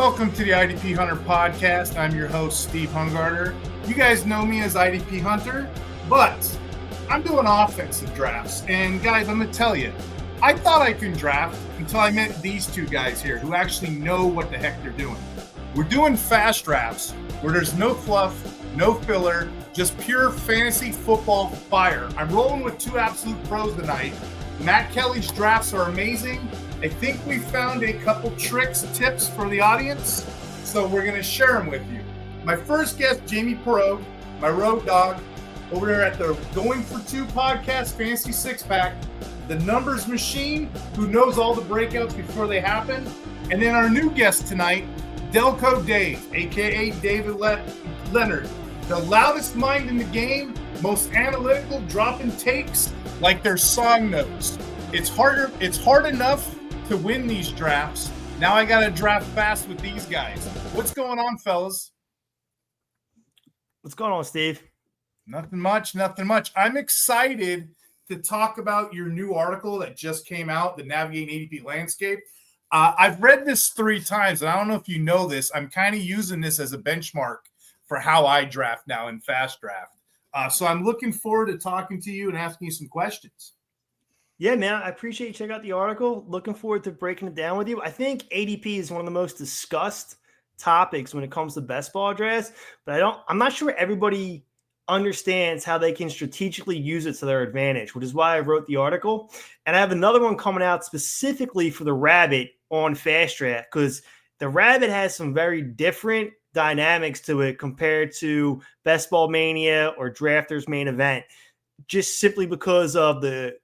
Welcome to the IDP Hunter podcast. I'm your host, Steve Hungarter. You guys know me as IDP Hunter, but I'm doing offensive drafts. And guys, I'm going to tell you, I thought I could draft until I met these two guys here who actually know what the heck they're doing. We're doing fast drafts where there's no fluff, no filler, just pure fantasy football fire. I'm rolling with two absolute pros tonight. Matt Kelly's drafts are amazing. I think we found a couple tricks, tips for the audience, so we're going to share them with you. My first guest, Jamie Perog, my road dog, over there at the Going for Two podcast, Fantasy Six Pack, the numbers machine, who knows all the breakouts before they happen. And then our new guest tonight, Delco Dave, aka David Leonard, the loudest mind in the game, most analytical, dropping takes like they're song notes. It's hard enough to win these drafts. Now I got to draft fast with these guys. What's going on, fellas? What's going on, Steve? Nothing much. I'm excited to talk about your new article that just came out, the Navigating ADP Landscape. I've read this 3 times, and I don't know if you know this. I'm kind of using this as a benchmark for how I draft now in Fast Draft. So I'm looking forward to talking to you and asking you some questions. Yeah, man, I appreciate you checking out the article. Looking forward to breaking it down with you. I think ADP is one of the most discussed topics when it comes to best ball drafts, but I'm not sure everybody understands how they can strategically use it to their advantage, which is why I wrote the article. And I have another one coming out specifically for the Rabbit on Fast Draft, because the Rabbit has some very different dynamics to it compared to Best Ball Mania or Drafters Main Event, just simply because of the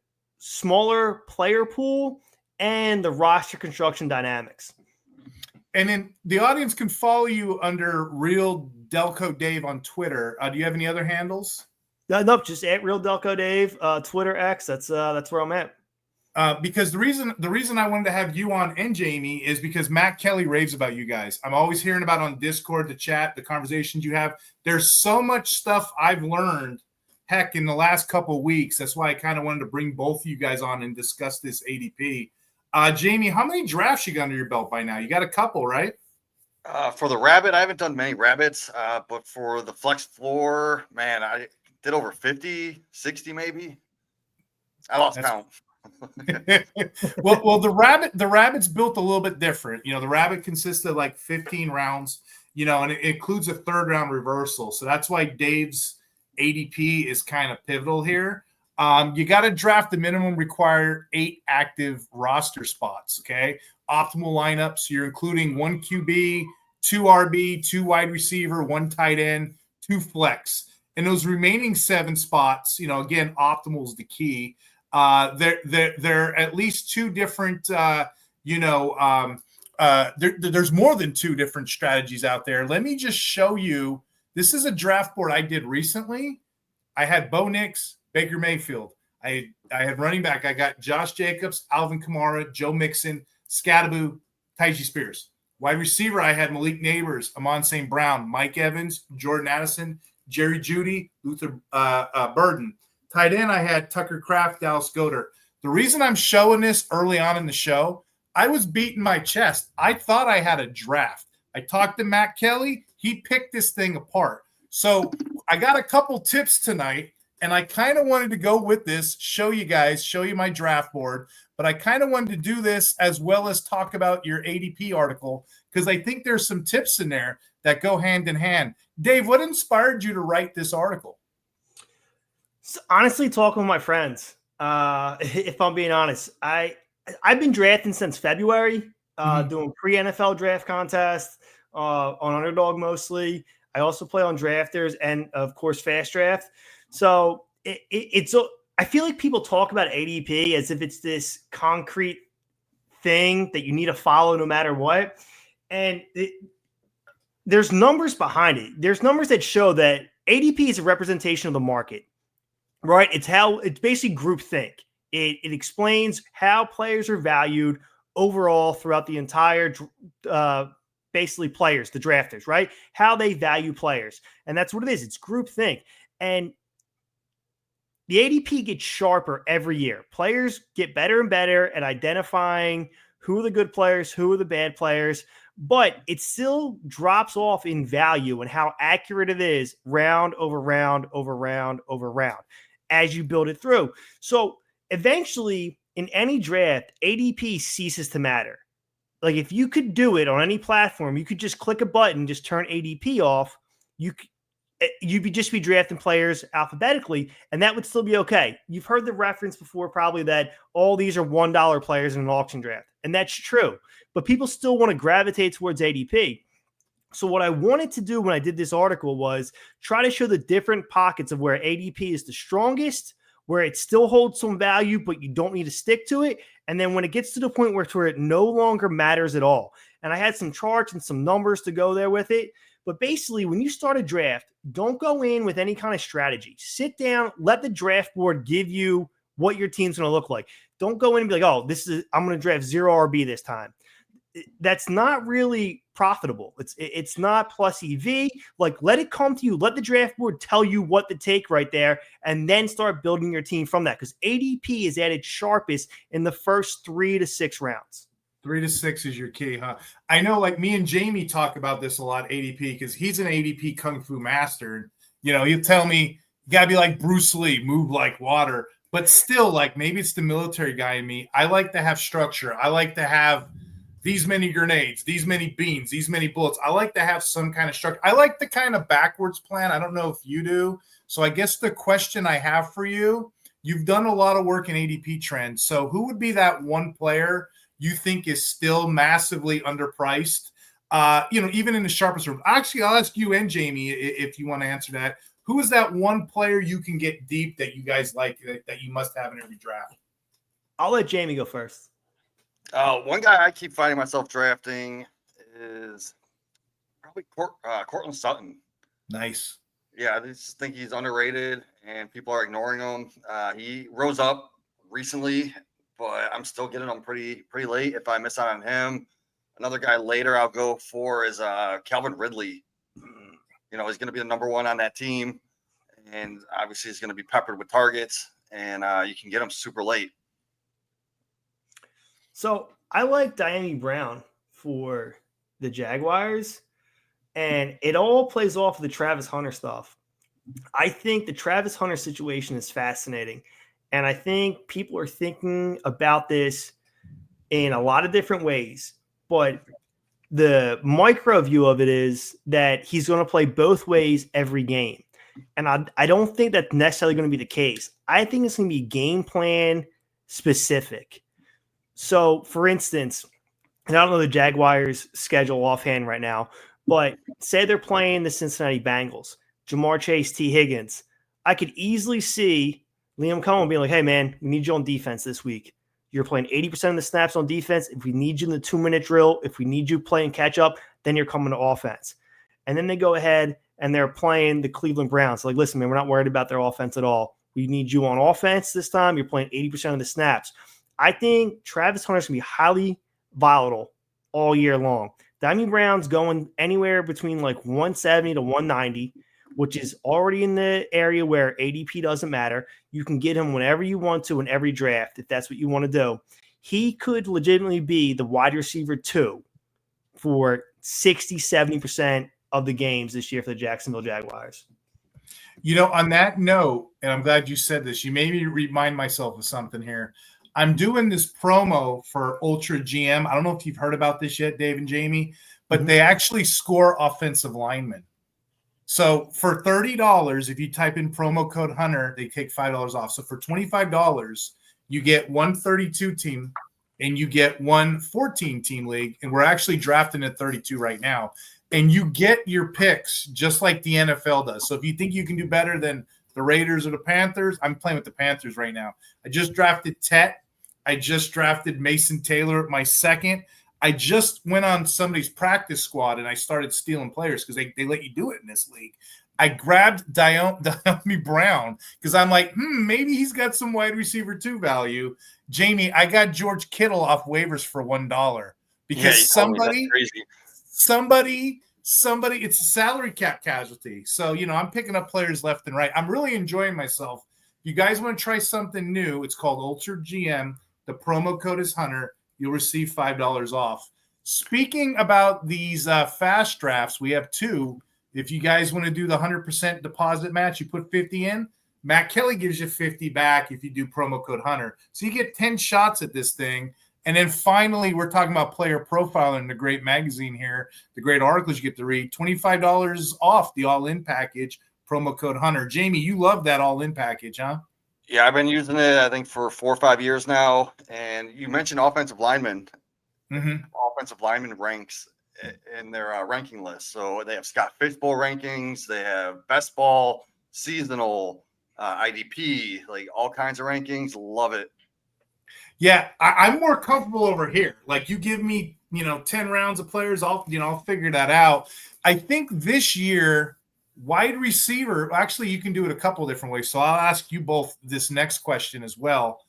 smaller player pool and the roster construction dynamics. And then the audience can follow you under Real Delco Dave on Twitter. Do you have any other handles? Nope, just at Real Delco Dave, Twitter X. That's where I'm at. Because the reason I wanted to have you on and Jamie is because Matt Kelly raves about you guys. I'm always hearing about on Discord, the chat, the conversations you have. There's so much stuff I've learned, heck, in the last couple of weeks. That's why I kind of wanted to bring both of you guys on and discuss this ADP. Jamie, how many drafts you got under your belt by now? You got a couple, right? For the Rabbit, I haven't done many Rabbits, but for the Flex Floor, man, I did over 50, 60 maybe. I lost count. well, the Rabbit's built a little bit different. You know, the Rabbit consists of like 15 rounds, you know, and it includes a 3rd round reversal. So that's why Dave's ADP is kind of pivotal here. You got to draft the minimum required 8 active roster spots. Okay. Optimal lineup. So you're including 1 QB, 2 RB, 2 wide receiver, 1 tight end, 2 flex. And those remaining 7 spots, you know, again, optimal is the key. They're at least 2 different, there's more than 2 different strategies out there. Let me just show you. This is a draft board I did recently. I had Bo Nix, Baker Mayfield. I had running back. I got Josh Jacobs, Alvin Kamara, Joe Mixon, Scattaboo, Tyjae Spears. Wide receiver, I had Malik Neighbors, Amon St. Brown, Mike Evans, Jordan Addison, Jerry Jeudy, Luther Burden. Tight end, I had Tucker Kraft, Dallas Goedert. The reason I'm showing this early on in the show, I was beating my chest. I thought I had a draft. I talked to Matt Kelly. He picked this thing apart. So I got a couple tips tonight, and I kind of wanted to go with this, show you my draft board. But I kind of wanted to do this as well as talk about your ADP article, because I think there's some tips in there that go hand in hand. Dave, what inspired you to write this article? So honestly, talking with my friends, if I'm being honest, I've been drafting since February, doing pre-NFL draft contests on Underdog mostly. I also play on Drafters and, of course, Fast Draft. So I feel like people talk about ADP as if it's this concrete thing that you need to follow no matter what. And there's numbers behind it. There's numbers that show that ADP is a representation of the market, right? It's basically groupthink. It explains how players are valued overall throughout the entire basically players, the drafters, right? How they value players. And that's what it is. It's groupthink. And the ADP gets sharper every year. Players get better and better at identifying who are the good players, who are the bad players, but it still drops off in value and how accurate it is round over round over round over round as you build it through. So eventually in any draft, ADP ceases to matter. Like if you could do it on any platform, you could just click a button, just turn ADP off. You'd just be drafting players alphabetically, and that would still be okay. You've heard the reference before probably that all these are $1 players in an auction draft, and that's true. But people still want to gravitate towards ADP. So what I wanted to do when I did this article was try to show the different pockets of where ADP is the strongest, where it still holds some value, but you don't need to stick to it. And then when it gets to the point where it no longer matters at all. And I had some charts and some numbers to go there with it. But basically, when you start a draft, don't go in with any kind of strategy. Sit down, let the draft board give you what your team's going to look like. Don't go in and be like, oh, I'm going to draft 0 RB this time. That's not really profitable. It's not plus EV. Like, let it come to you. Let the draft board tell you what to take right there, and then start building your team from that. Because ADP is at its sharpest in the first 3 to 6 rounds. 3 to 6 is your key, huh? I know, like me and Jamie talk about this a lot, ADP, because he's an ADP Kung Fu master. You know, he'll tell me, you got to be like Bruce Lee, move like water. But still, like, maybe it's the military guy in me. I like to have structure. I like to have these many grenades, these many beans, these many bullets. I like to have some kind of structure. I like the kind of backwards plan. I don't know if you do. So I guess the question I have for you, you've done a lot of work in ADP trends. So who would be that one player you think is still massively underpriced? Even in the sharpest room. Actually, I'll ask you and Jamie if you want to answer that. Who is that one player you can get deep that you guys like that you must have in every draft? I'll let Jamie go first. One guy I keep finding myself drafting is probably Cortland Sutton. Nice. Yeah, I just think he's underrated and people are ignoring him. He rose up recently, but I'm still getting him pretty late if I miss out on him. Another guy later I'll go for is Calvin Ridley. You know, he's going to be the number 1 on that team, and obviously he's going to be peppered with targets, and you can get him super late. So I like Diami Brown for the Jaguars, and it all plays off of the Travis Hunter stuff. I think the Travis Hunter situation is fascinating, and I think people are thinking about this in a lot of different ways, but the micro view of it is that he's going to play both ways every game. And I don't think that's necessarily going to be the case. I think it's going to be game plan specific. So, for instance, and I don't know the Jaguars' schedule offhand right now, but say they're playing the Cincinnati Bengals, Jamar Chase, T. Higgins. I could easily see Liam Cohen being like, hey, man, we need you on defense this week. You're playing 80% of the snaps on defense. If we need you in the 2-minute drill, if we need you playing catch up, then you're coming to offense. And then they go ahead and they're playing the Cleveland Browns. Like, listen, man, we're not worried about their offense at all. We need you on offense this time. You're playing 80% of the snaps. I think Travis Hunter's going to be highly volatile all year long. Diami Brown's going anywhere between like 170 to 190, which is already in the area where ADP doesn't matter. You can get him whenever you want to in every draft if that's what you want to do. He could legitimately be the wide receiver 2 for 60, 70% of the games this year for the Jacksonville Jaguars. You know, on that note, and I'm glad you said this, you made me remind myself of something here. I'm doing this promo for Ultra GM. I don't know if you've heard about this yet, Dave and Jamie, but they actually score offensive linemen. So for $30, if you type in promo code Hunter, they take $5 off. So for $25, you get one 32 team and you get one 14 team league. And we're actually drafting at 32 right now. And you get your picks just like the NFL does. So if you think you can do better than the Raiders or the Panthers, I'm playing with the Panthers right now. I just drafted Tet. I just drafted Mason Taylor at my second. I just went on somebody's practice squad and I started stealing players because they let you do it in this league. I grabbed Diami Brown because I'm like, maybe he's got some wide receiver 2 value. Jamie, I got George Kittle off waivers for $1 because somebody, it's a salary cap casualty. So, you know, I'm picking up players left and right. I'm really enjoying myself. If you guys want to try something new, it's called Ultra GM. The promo code is Hunter. You'll receive $5 off. Speaking about these fast drafts, we have two. If you guys want to do the 100% deposit match, you put 50 in. Matt Kelly gives you 50 back if you do promo code Hunter. So you get 10 shots at this thing. And then finally, we're talking about player profiling, the great magazine here, the great articles you get to read. $25 off the all-in package, promo code Hunter. Jamie, you love that all-in package, huh? Yeah, I've been using it, I think, for 4 or 5 years now. And you mentioned offensive linemen. Offensive lineman ranks in their ranking list. So they have Scott Fishbowl rankings. They have best ball, seasonal, IDP, like all kinds of rankings. Love it. Yeah, I'm more comfortable over here. Like you give me, 10 rounds of players, I'll figure that out. I think this year, wide receiver, actually you can do it a couple different ways. So I'll ask you both this next question as well.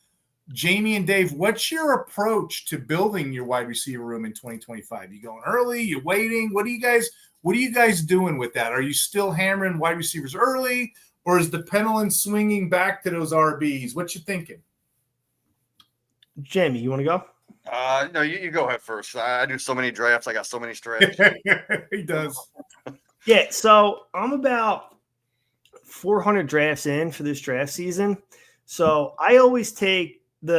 Jamie and Dave, what's your approach to building your wide receiver room in 2025? You going early? You waiting? What are you guys doing with that? Are you still hammering wide receivers early, or is the pendulum swinging back to those RBs? What you thinking? Jamie, you want to go? No, you go ahead first. I do so many drafts. I got so many strategies. He does. Yeah, so I'm about 400 drafts in for this draft season. So I always take like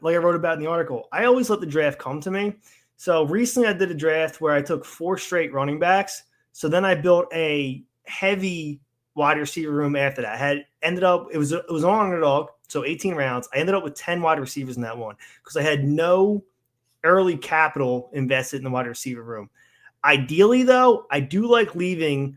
I wrote about in the article, I always let the draft come to me. So recently I did a draft where I took 4 straight running backs. So then I built a heavy wide receiver room after that. It was on underdog, so 18 rounds. I ended up with 10 wide receivers in that one because I had no early capital invested in the wide receiver room. Ideally, though, I do like leaving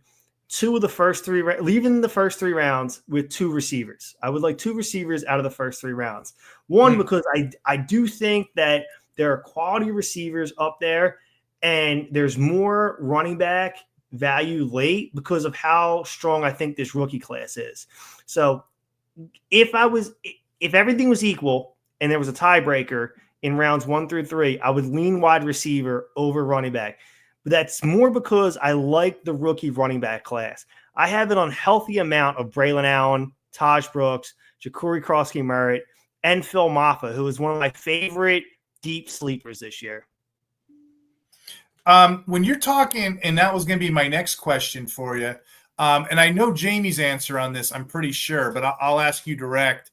the first 3 rounds with 2 receivers. I would like 2 receivers out of the first 3 rounds. One, because I do think that there are quality receivers up there, and there's more running back value late because of how strong I think this rookie class is. So if everything was equal and there was a tiebreaker in rounds 1 through 3, I would lean wide receiver over running back. But that's more because I like the rookie running back class. I have an unhealthy amount of Braylon Allen, Taj Brooks, Ja'Cory Krosky-Merritt, and Phil Maffa, who is one of my favorite deep sleepers this year. When you're talking, and that was going to be my next question for you, and I know Jamie's answer on this, I'm pretty sure, but I'll ask you direct.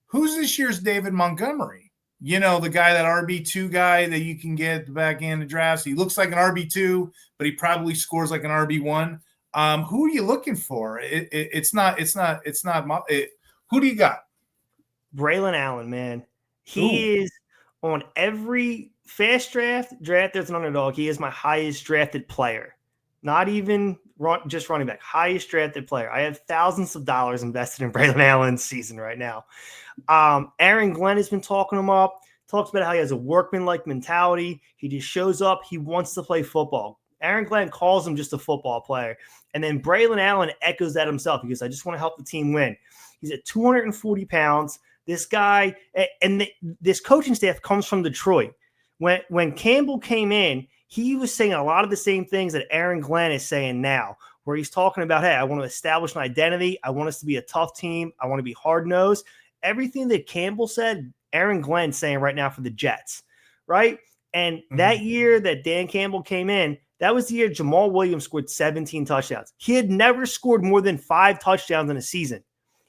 Who's this year's David Montgomery? The guy, that RB2 guy that you can get back in the drafts. He looks like an RB2, but he probably scores like an RB1. Who are you looking for? It's not. Who do you got? Braylon Allen, man. He is on every fast draft there's an underdog. He is my highest drafted player. Not even just running back. Highest drafted player. I have thousands of dollars invested in Braylon Allen's season right now. Aaron Glenn has been talking him up. Talks about how he has a workman-like mentality. He just shows up. He wants to play football. Aaron Glenn calls him just a football player. And then Braylon Allen echoes that himself because I just want to help the team win. He's at 240 pounds. This guy, and this coaching staff comes from Detroit. When Campbell came in, he was saying a lot of the same things that Aaron Glenn is saying now, where he's talking about, hey, I want to establish an identity. I want us to be a tough team. I want to be hard-nosed. Everything that Campbell said, Aaron Glenn's saying right now for the Jets, right? And that year that Dan Campbell came in, that was the year Jamal Williams scored 17 touchdowns. He had never scored more than 5 touchdowns in a season.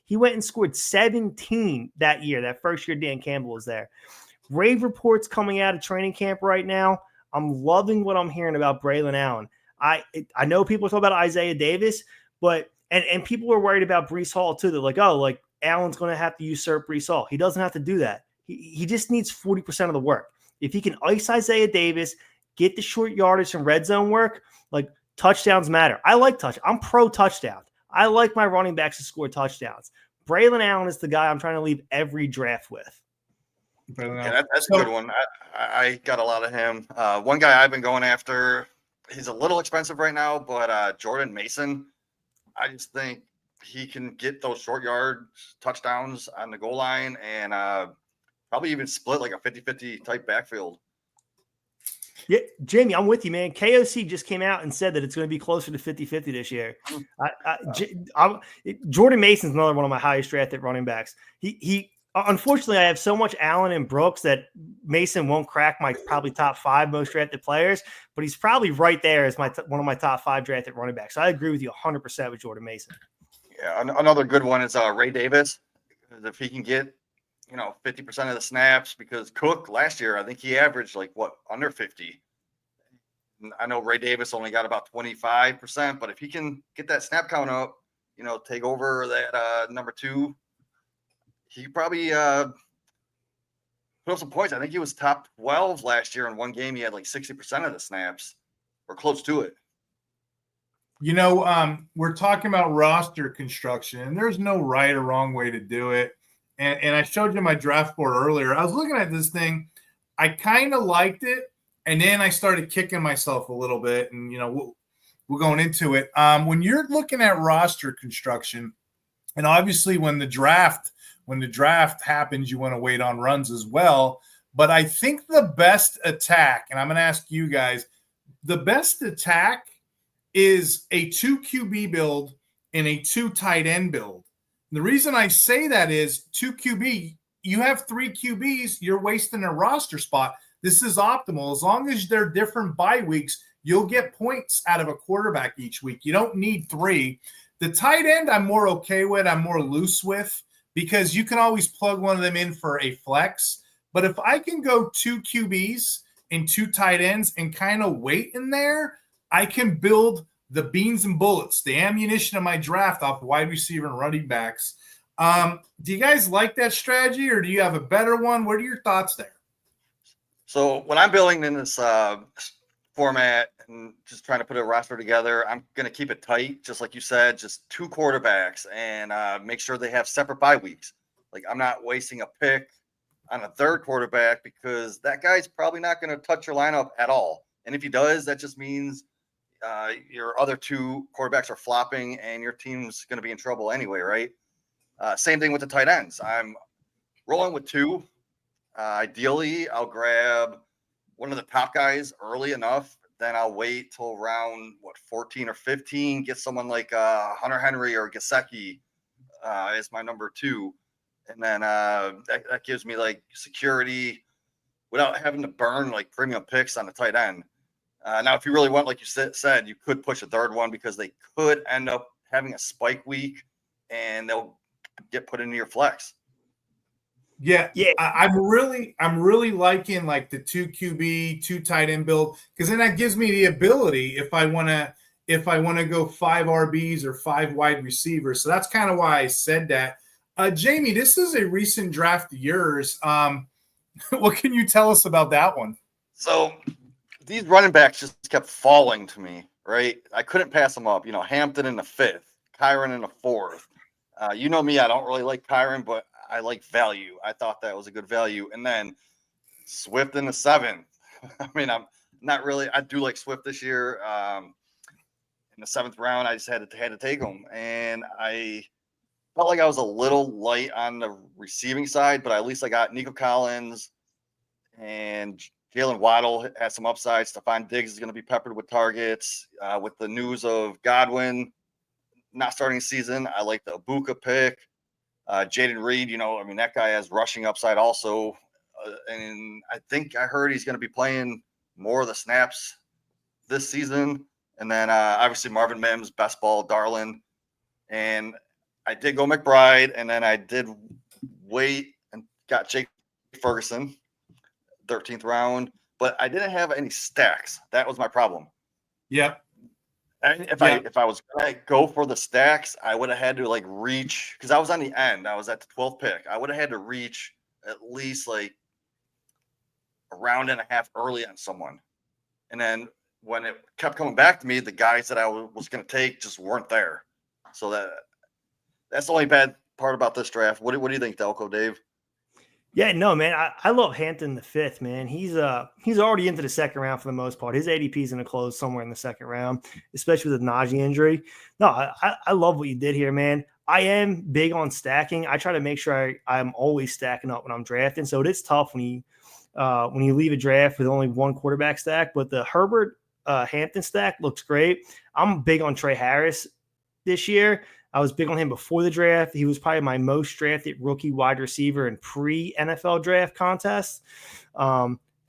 He went and scored 17 that year, that first year Dan Campbell was there. Rave reports coming out of training camp right now. I'm loving what I'm hearing about Braylon Allen. I know people talk about Isaiah Davis, but and people are worried about Breece Hall too. They're like, Allen's going to have to usurp Breece Hall. He doesn't have to do that. He just needs 40% of the work. If he can ice Isaiah Davis, get the short yardage and red zone work, like touchdowns matter. I like I'm pro touchdown. I like my running backs to score touchdowns. Braylon Allen is the guy I'm trying to leave every draft with. Yeah, that's a good one. I got a lot of him. One guy I've been going after, he's a little expensive right now, but Jordan Mason, I just think he can get those short yard touchdowns on the goal line and probably even split like a 50-50 type backfield. Yeah, Jamie, I'm with you, man. KOC just came out and said that it's going to be closer to 50-50 this year. Jordan Mason's another one of my highest drafted running backs. He Unfortunately, I have so much Allen and Brooks that Mason won't crack my probably top 5 most drafted players, but he's probably right there as one of my top 5 drafted running backs. So I agree with you 100% with Jordan Mason. Yeah, another good one is Ray Davis. If he can get 50% of the snaps, because Cook last year, I think he averaged under 50. I know Ray Davis only got about 25%, but if he can get that snap count up, take over that number 2, he probably put up some points. I think he was top 12 last year in one game. He had 60% of the snaps or close to it. We're talking about roster construction, and there's no right or wrong way to do it. And I showed you my draft board earlier. I was looking at this thing. I kind of liked it, and then I started kicking myself a little bit, and, we're going into it. When you're looking at roster construction, and obviously when the draft happens, you want to wait on runs as well. But I think the best attack, and I'm going to ask you guys, the best attack is a 2 QB build and a 2 tight end build. And the reason I say that is 2 QB, you have 3 QBs, you're wasting a roster spot. This is optimal. As long as they're different bye weeks, you'll get points out of a quarterback each week. You don't need 3. The tight end I'm more okay with, I'm more loose with, because you can always plug one of them in for a flex. But if I can go 2 QBs and 2 tight ends and kind of wait in there, I can build the beans and bullets, the ammunition of my draft off wide receiver and running backs. Do you guys like that strategy, or do you have a better one? What are your thoughts there? So when I'm building in this format and just trying to put a roster together, I'm going to keep it tight, just like you said, just 2 quarterbacks, and make sure they have separate bye weeks. I'm not wasting a pick on a 3rd quarterback, because that guy's probably not going to touch your lineup at all. And if he does, that just means your other 2 quarterbacks are flopping and your team's going to be in trouble anyway, right? Same thing with the tight ends. I'm rolling with 2. Ideally, I'll grab one of the top guys early enough. Then I'll wait till round 14 or 15, get someone like Hunter Henry or Gesicki as my number 2. And then that gives me security without having to burn premium picks on the tight end. Now, if you really want, like you said, you could push a 3rd one, because they could end up having a spike week and they'll get put into your flex. Yeah. I'm really liking the 2 QB, 2 tight end build, because then that gives me the ability if I want to go 5 RBs or 5 wide receivers. So that's kind of why I said that. Jamie, this is a recent draft of yours. What can you tell us about that one? So these running backs just kept falling to me, right? I couldn't pass them up. Hampton in the 5th, Kyron in the 4th. You know me, I don't really like Kyron, but I like value. I thought that was a good value. And then Swift in the 7th. I mean, I'm not really – I do like Swift this year. In the 7th round, I just had to take him. And I felt like I was a little light on the receiving side, but at least I got Nico Collins and Jalen Waddle has some upside. Stephon Diggs is going to be peppered with targets. With the news of Godwin not starting season, I like the Ibuka pick. Jaden Reed, that guy has rushing upside also. And I think I heard he's going to be playing more of the snaps this season. And then obviously Marvin Mims, best ball darling. And I did go McBride, and then I did wait and got Jake Ferguson, 13th round, but I didn't have any stacks. That was my problem. Yep. And if I was going to go for the stacks, I would have had to reach, because I was on the end. I was at the 12th pick. I would have had to reach at least a round and a half early on someone. And then when it kept coming back to me, the guys that I was going to take just weren't there. So that's the only bad part about this draft. What do you think, Delco, Dave? Yeah, no, man. I love Hampton the 5th, man. He's already into the 2nd round for the most part. His ADP is going to close somewhere in the 2nd round, especially with the Najee injury. No, I love what you did here, man. I am big on stacking. I try to make sure I'm always stacking up when I'm drafting. So it is tough when you leave a draft with only 1 quarterback stack. But the Herbert Hampton stack looks great. I'm big on Trey Harris this year. I was big on him before the draft. He was probably my most drafted rookie wide receiver in pre-NFL draft contests.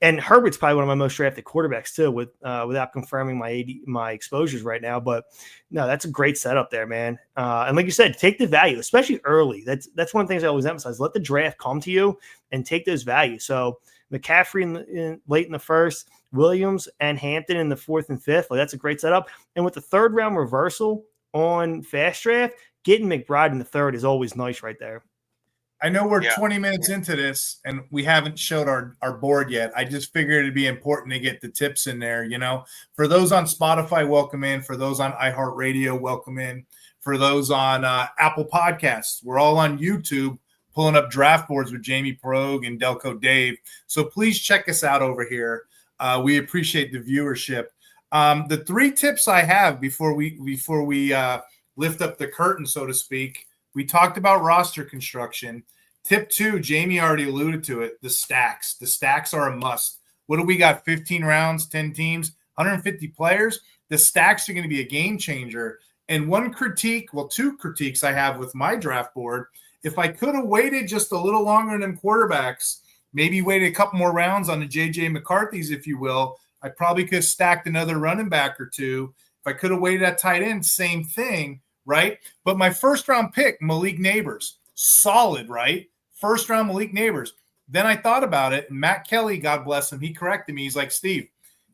And Herbert's probably one of my most drafted quarterbacks too, without confirming my exposures right now. But no, that's a great setup there, man. And like you said, take the value, especially early. That's one of the things I always emphasize. Let the draft come to you and take those values. So McCaffrey late in the first, Williams and Hampton in the 4th and 5th. Like, that's a great setup. And with the 3rd round reversal on FastDraft, getting McBride in the 3rd is always nice right there. I know we're 20 minutes into this and we haven't showed our board yet. I just figured it'd be important to get the tips in there. For those on Spotify, welcome in. For those on iHeartRadio, welcome in. For those on Apple Podcasts, we're all on YouTube pulling up draft boards with Jamie Perog and Delco Dave. So please check us out over here. We appreciate the viewership. The 3 tips I have before we lift up the curtain, so to speak. We talked about roster construction. Tip 2, Jamie already alluded to it, the stacks. The stacks are a must. What do we got? 15 rounds, 10 teams, 150 players? The stacks are going to be a game changer. And 2 critiques I have with my draft board, if I could have waited just a little longer than quarterbacks, maybe waited a couple more rounds on the J.J. McCarthy's, if you will, I probably could have stacked another running back or 2. If I could have waited at tight end, same thing. Right? But my 1st round pick, Malik Neighbors, solid, right? 1st round Malik Neighbors. Then I thought about it, and Matt Kelly, God bless him, he corrected me. He's like, Steve,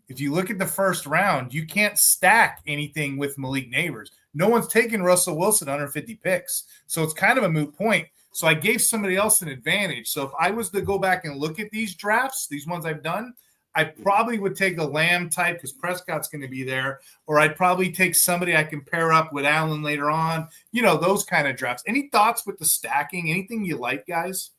if you look at the 1st round, you can't stack anything with Malik Neighbors. No one's taken Russell Wilson 150 picks. So it's kind of a moot point. So I gave somebody else an advantage. So if I was to go back and look at these drafts, these ones I've done, I probably would take a Lamb type because Prescott's going to be there, or I'd probably take somebody I can pair up with Allen later on, those kind of drafts. Any thoughts with the stacking? Anything you like, guys?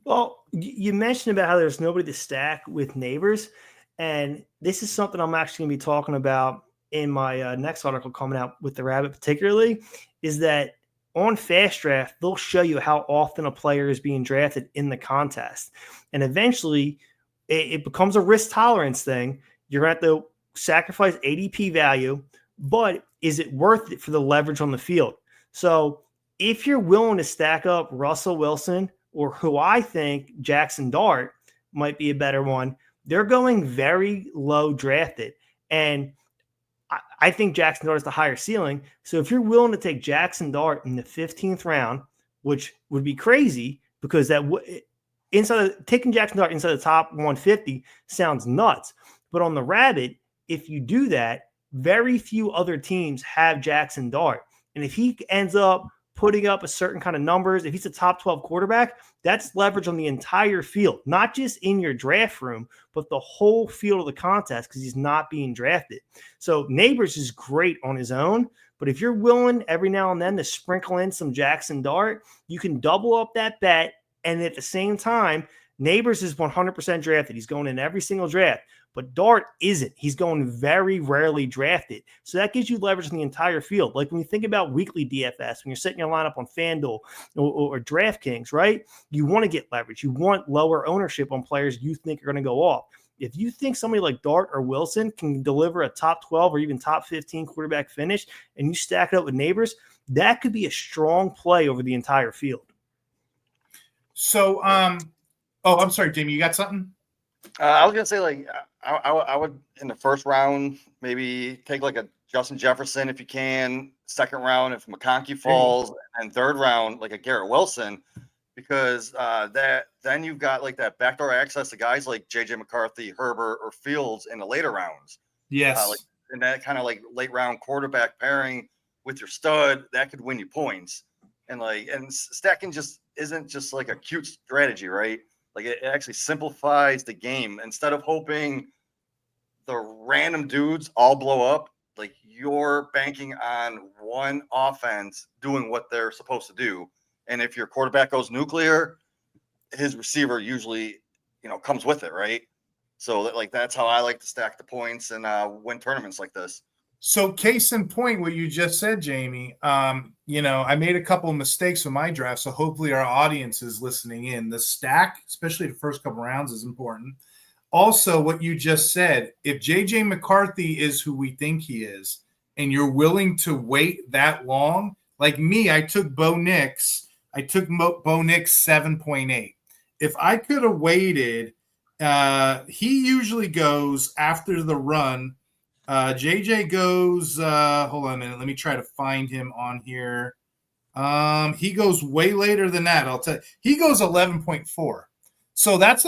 Well, you mentioned about how there's nobody to stack with Neighbors, and this is something I'm actually going to be talking about in my next article coming out with the Rabbit particularly, is that on FastDraft, they'll show you how often a player is being drafted in the contest. And eventually it becomes a risk tolerance thing. You're going to have to sacrifice ADP value, but is it worth it for the leverage on the field? So if you're willing to stack up Russell Wilson, or who I think Jackson Dart might be a better one, they're going very low drafted. And I think Jackson Dart is the higher ceiling. So if you're willing to take Jackson Dart in the 15th round, which would be crazy because taking Jackson Dart inside the top 150 sounds nuts. But on the Rabbit, if you do that, very few other teams have Jackson Dart. And if he ends up putting up a certain kind of numbers, if he's a top 12 quarterback, that's leverage on the entire field, not just in your draft room, but the whole field of the contest because he's not being drafted. So Neighbors is great on his own, but if you're willing every now and then to sprinkle in some Jackson Dart, you can double up that bet. And at the same time, Neighbors is 100% drafted. He's going in every single draft. But Dart isn't. He's going very rarely drafted. So that gives you leverage in the entire field. Like when you think about weekly DFS, when you're setting your lineup on FanDuel or DraftKings, right? You want to get leverage. You want lower ownership on players you think are going to go off. If you think somebody like Dart or Wilson can deliver a top 12 or even top 15 quarterback finish, and you stack it up with Neighbors, that could be a strong play over the entire field. So, I'm sorry, Jamie, you got something? I was gonna say, like, I would in the 1st round maybe take like a Justin Jefferson if you can. 2nd round if McConkey falls, and 3rd round like a Garrett Wilson, because then you've got like that backdoor access to guys like JJ McCarthy, Herbert, or Fields in the later rounds. Yes, and that kind of like late round quarterback pairing with your stud that could win you points. And stacking just isn't just like a cute strategy, right? Like it actually simplifies the game. Instead of hoping the random dudes all blow up, like you're banking on one offense doing what they're supposed to do. And if your quarterback goes nuclear, his receiver usually, comes with it, right? So that's how I like to stack the points and win tournaments like this. So case in point, what you just said, Jamie, I made a couple of mistakes with my draft, so hopefully our audience is listening in. The stack, especially the first couple rounds, is important. Also, what you just said, if JJ McCarthy is who we think he is, and you're willing to wait that long, Like me, I took Bo Nix. I took Bo Nix 7.8. If I could have waited, he usually goes after the run. JJ goes, hold on a minute. Let me try to find him on here. He goes way later than that. I'll tell you. He goes 11.4. So that's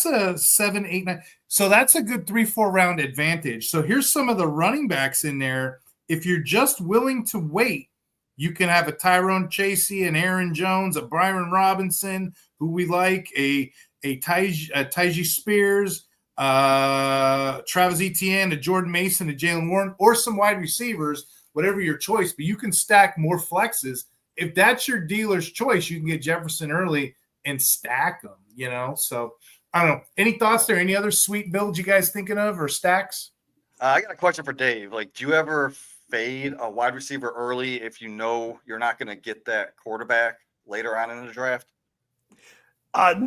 a 7, 8, 9. So that's a good 3-4 round advantage. So here's some of the running backs in there. If you're just willing to wait, you can have a Tyrone Chasey, an Aaron Jones, a Byron Robinson, who we like, a Tyjae Spears, Travis Etienne, a Jordan Mason, a Jalen Warren, or some wide receivers, whatever your choice. But you can stack more flexes. If that's your dealer's choice, you can get Jefferson early and stack them, you know? So I don't know. Any thoughts there? Any other sweet builds you guys thinking of or stacks? I got a question for Dave. Like, do you ever fade a wide receiver early if you know you're not going to get that quarterback later on in the draft?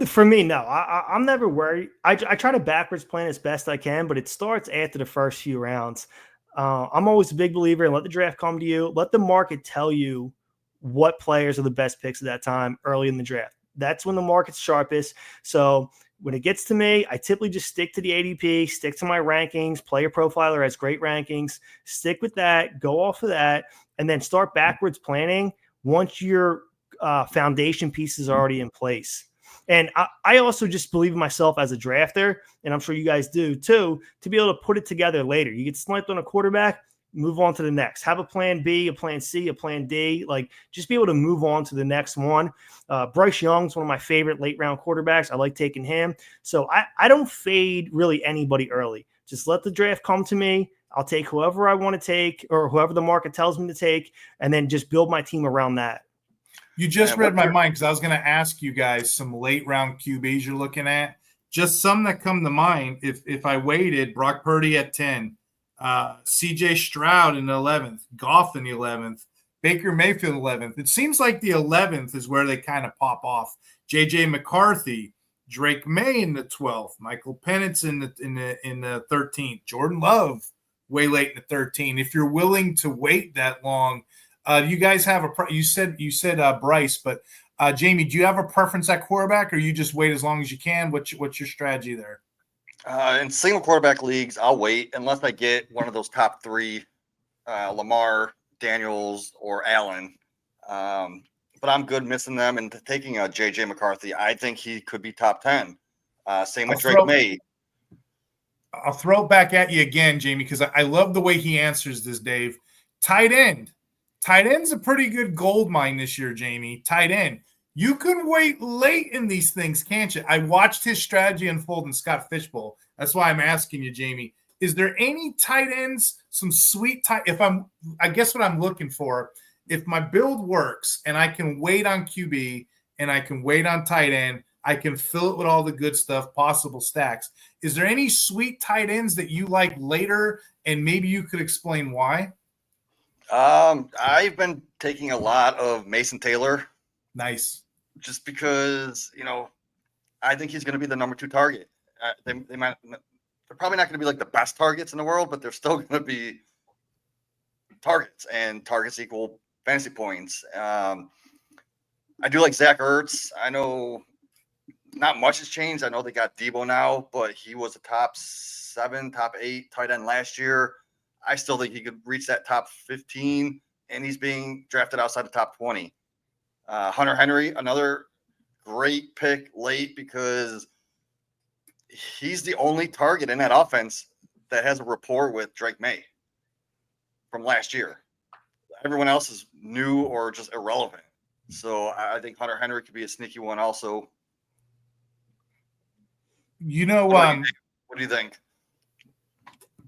For me, no. I'm never worried. I try to backwards plan as best I can, but it starts after the first few rounds. I'm always a big believer in let the draft come to you. Let the market tell you what players are the best picks at that time early in the draft. That's when the market's sharpest. So when it gets to me, I typically just stick to the ADP, stick to my rankings. Player Profiler has great rankings. Stick with that, go off of that, and then start backwards planning once your foundation pieces are already in place. And I also just believe in myself as a drafter, and I'm sure you guys do too, to be able to put it together later. You get sniped on a quarterback, move on to the next. Have a plan B, a plan C, a plan D. Like, just be able to move on to the next one. Bryce Young's one of my favorite late-round quarterbacks. I like taking him. So I don't fade really anybody early. Just let the draft come to me. I'll take whoever I want to take or whoever the market tells me to take, and then just build my team around that. You just read my mind because I was going to ask you guys some late-round QBs you're looking at. Just some that come to mind. If I waited, Brock Purdy at 10, CJ Stroud in the 11th, Goff in the 11th, Baker Mayfield 11th. It seems like the 11th is where they kind of pop off. JJ McCarthy, Drake May in the 12th, Michael Penix in the 13th, Jordan Love way late in the 13th. If you're willing to wait that long, you guys have you said Bryce, but Jamie, do you have a preference at quarterback, or you just wait as long as you can? What's your strategy there? In single quarterback leagues, I'll wait unless I get one of those top three, Lamar, Daniels, or Allen. But I'm good missing them and taking a JJ McCarthy. I think he could be top 10. Same with Drake May. I'll throw it back at you again, Jamie, because I love the way he answers this, Dave. Tight end. Tight end's a pretty good gold mine this year, Jamie. Tight end. You can wait late in these things, can't you? I watched his strategy unfold in Scott Fishbowl. That's why I'm asking you, Jamie. Is there any tight ends, some sweet tight? I guess what I'm looking for, if my build works and I can wait on QB and I can wait on tight end, I can fill it with all the good stuff, possible stacks. Is there any sweet tight ends that you like later, and maybe you could explain why? I've been taking a lot of Mason Taylor. Nice. Just because, I think he's going to be the number 2 target. They're probably not going to be like the best targets in the world, but they're still going to be targets, and targets equal fantasy points. I do like Zach Ertz. I know not much has changed. I know they got Debo now, but he was a top 7, top 8 tight end last year. I still think he could reach that top 15, and he's being drafted outside the top 20. Hunter Henry, another great pick late because he's the only target in that offense that has a rapport with Drake May from last year. Everyone else is new or just irrelevant. So I think Hunter Henry could be a sneaky one also. What do you think?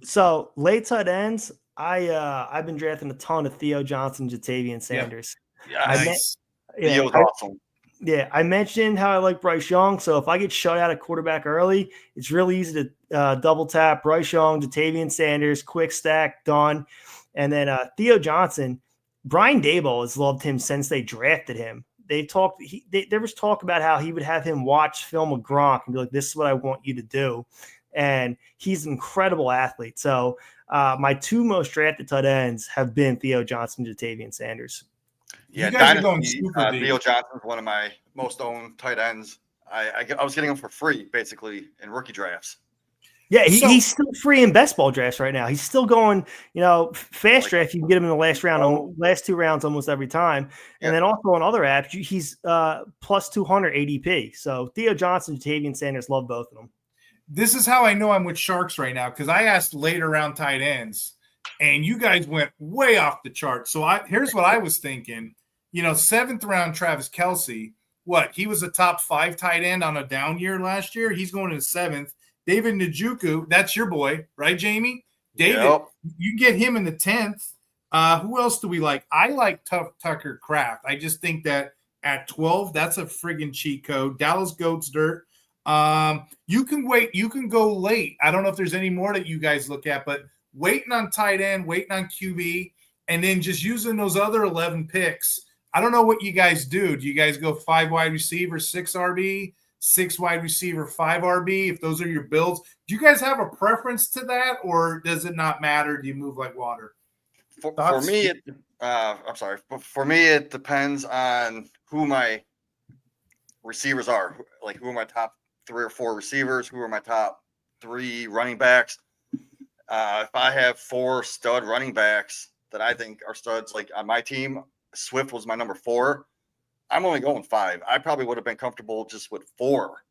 So late tight ends, I've been drafting a ton of Theo Johnson, Jatavian Sanders. Yeah, nice. Theo's awesome. Yeah, I mentioned how I like Bryce Young. So if I get shut out at quarterback early, it's really easy to double tap Bryce Young, Jatavian Sanders, quick stack, done. And then Theo Johnson, Brian Daboll has loved him since they drafted him. There was talk about how he would have him watch film of Gronk and be like, this is what I want you to do. And he's an incredible athlete. So my 2 most drafted tight ends have been Theo Johnson and Jatavian Sanders. Yeah, You guys are going Dynasty, super deep. Theo Johnson's one of my most owned tight ends. I was getting him for free, basically, in rookie drafts. Yeah, So- he's still free in best ball drafts right now. He's still going, fast draft. You can get him in the last round, last 2 rounds almost every time. And then also on other apps, he's plus 200 ADP. So Theo Johnson, Jatavian Sanders, love both of them. This is how I know I'm with Sharks right now, because I asked later round tight ends, and you guys went way off the chart. So here's what I was thinking. 7th round Travis Kelce, he was a top 5 tight end on a down year last year. He's going to the 7th. David Njoku, that's your boy, right, Jamie? David, you can get him in the 10th. Who else do we like? I like Tucker Kraft. I just think that at 12, that's a friggin' cheat code. Dallas Goats Dirt. You can wait. You can go late. I don't know if there's any more that you guys look at, but waiting on tight end, waiting on QB, and then just using those other 11 picks. I don't know what you guys do. Do you guys go 5 wide receiver, 6 RB, 6 wide receiver, 5 RB? If those are your builds, do you guys have a preference to that, or does it not matter? Do you move like water? For me, For me, it depends on who my receivers are. Like, who are my top 3 or 4 receivers? Who are my top 3 running backs? If I have 4 stud running backs that I think are studs, like on my team, Swift was my number 4. I'm only going 5. I probably would have been comfortable just with 4.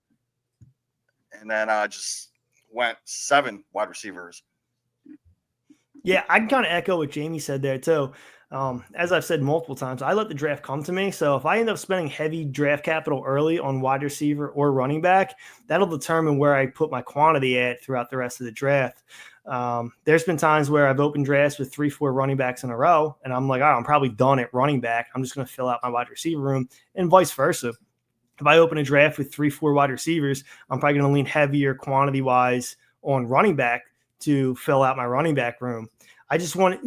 And then I just went 7 wide receivers. Yeah, I can kind of echo what Jamie said there too. As I've said multiple times, I let the draft come to me. So if I end up spending heavy draft capital early on wide receiver or running back, that'll determine where I put my quantity at throughout the rest of the draft. There's been times where I've opened drafts with 3-4 running backs in a row, and I'm like, I'm probably done at running back. I'm just going to fill out my wide receiver room, and vice versa. If I open a draft with 3-4 wide receivers, I'm probably going to lean heavier quantity-wise on running back to fill out my running back room. I just want,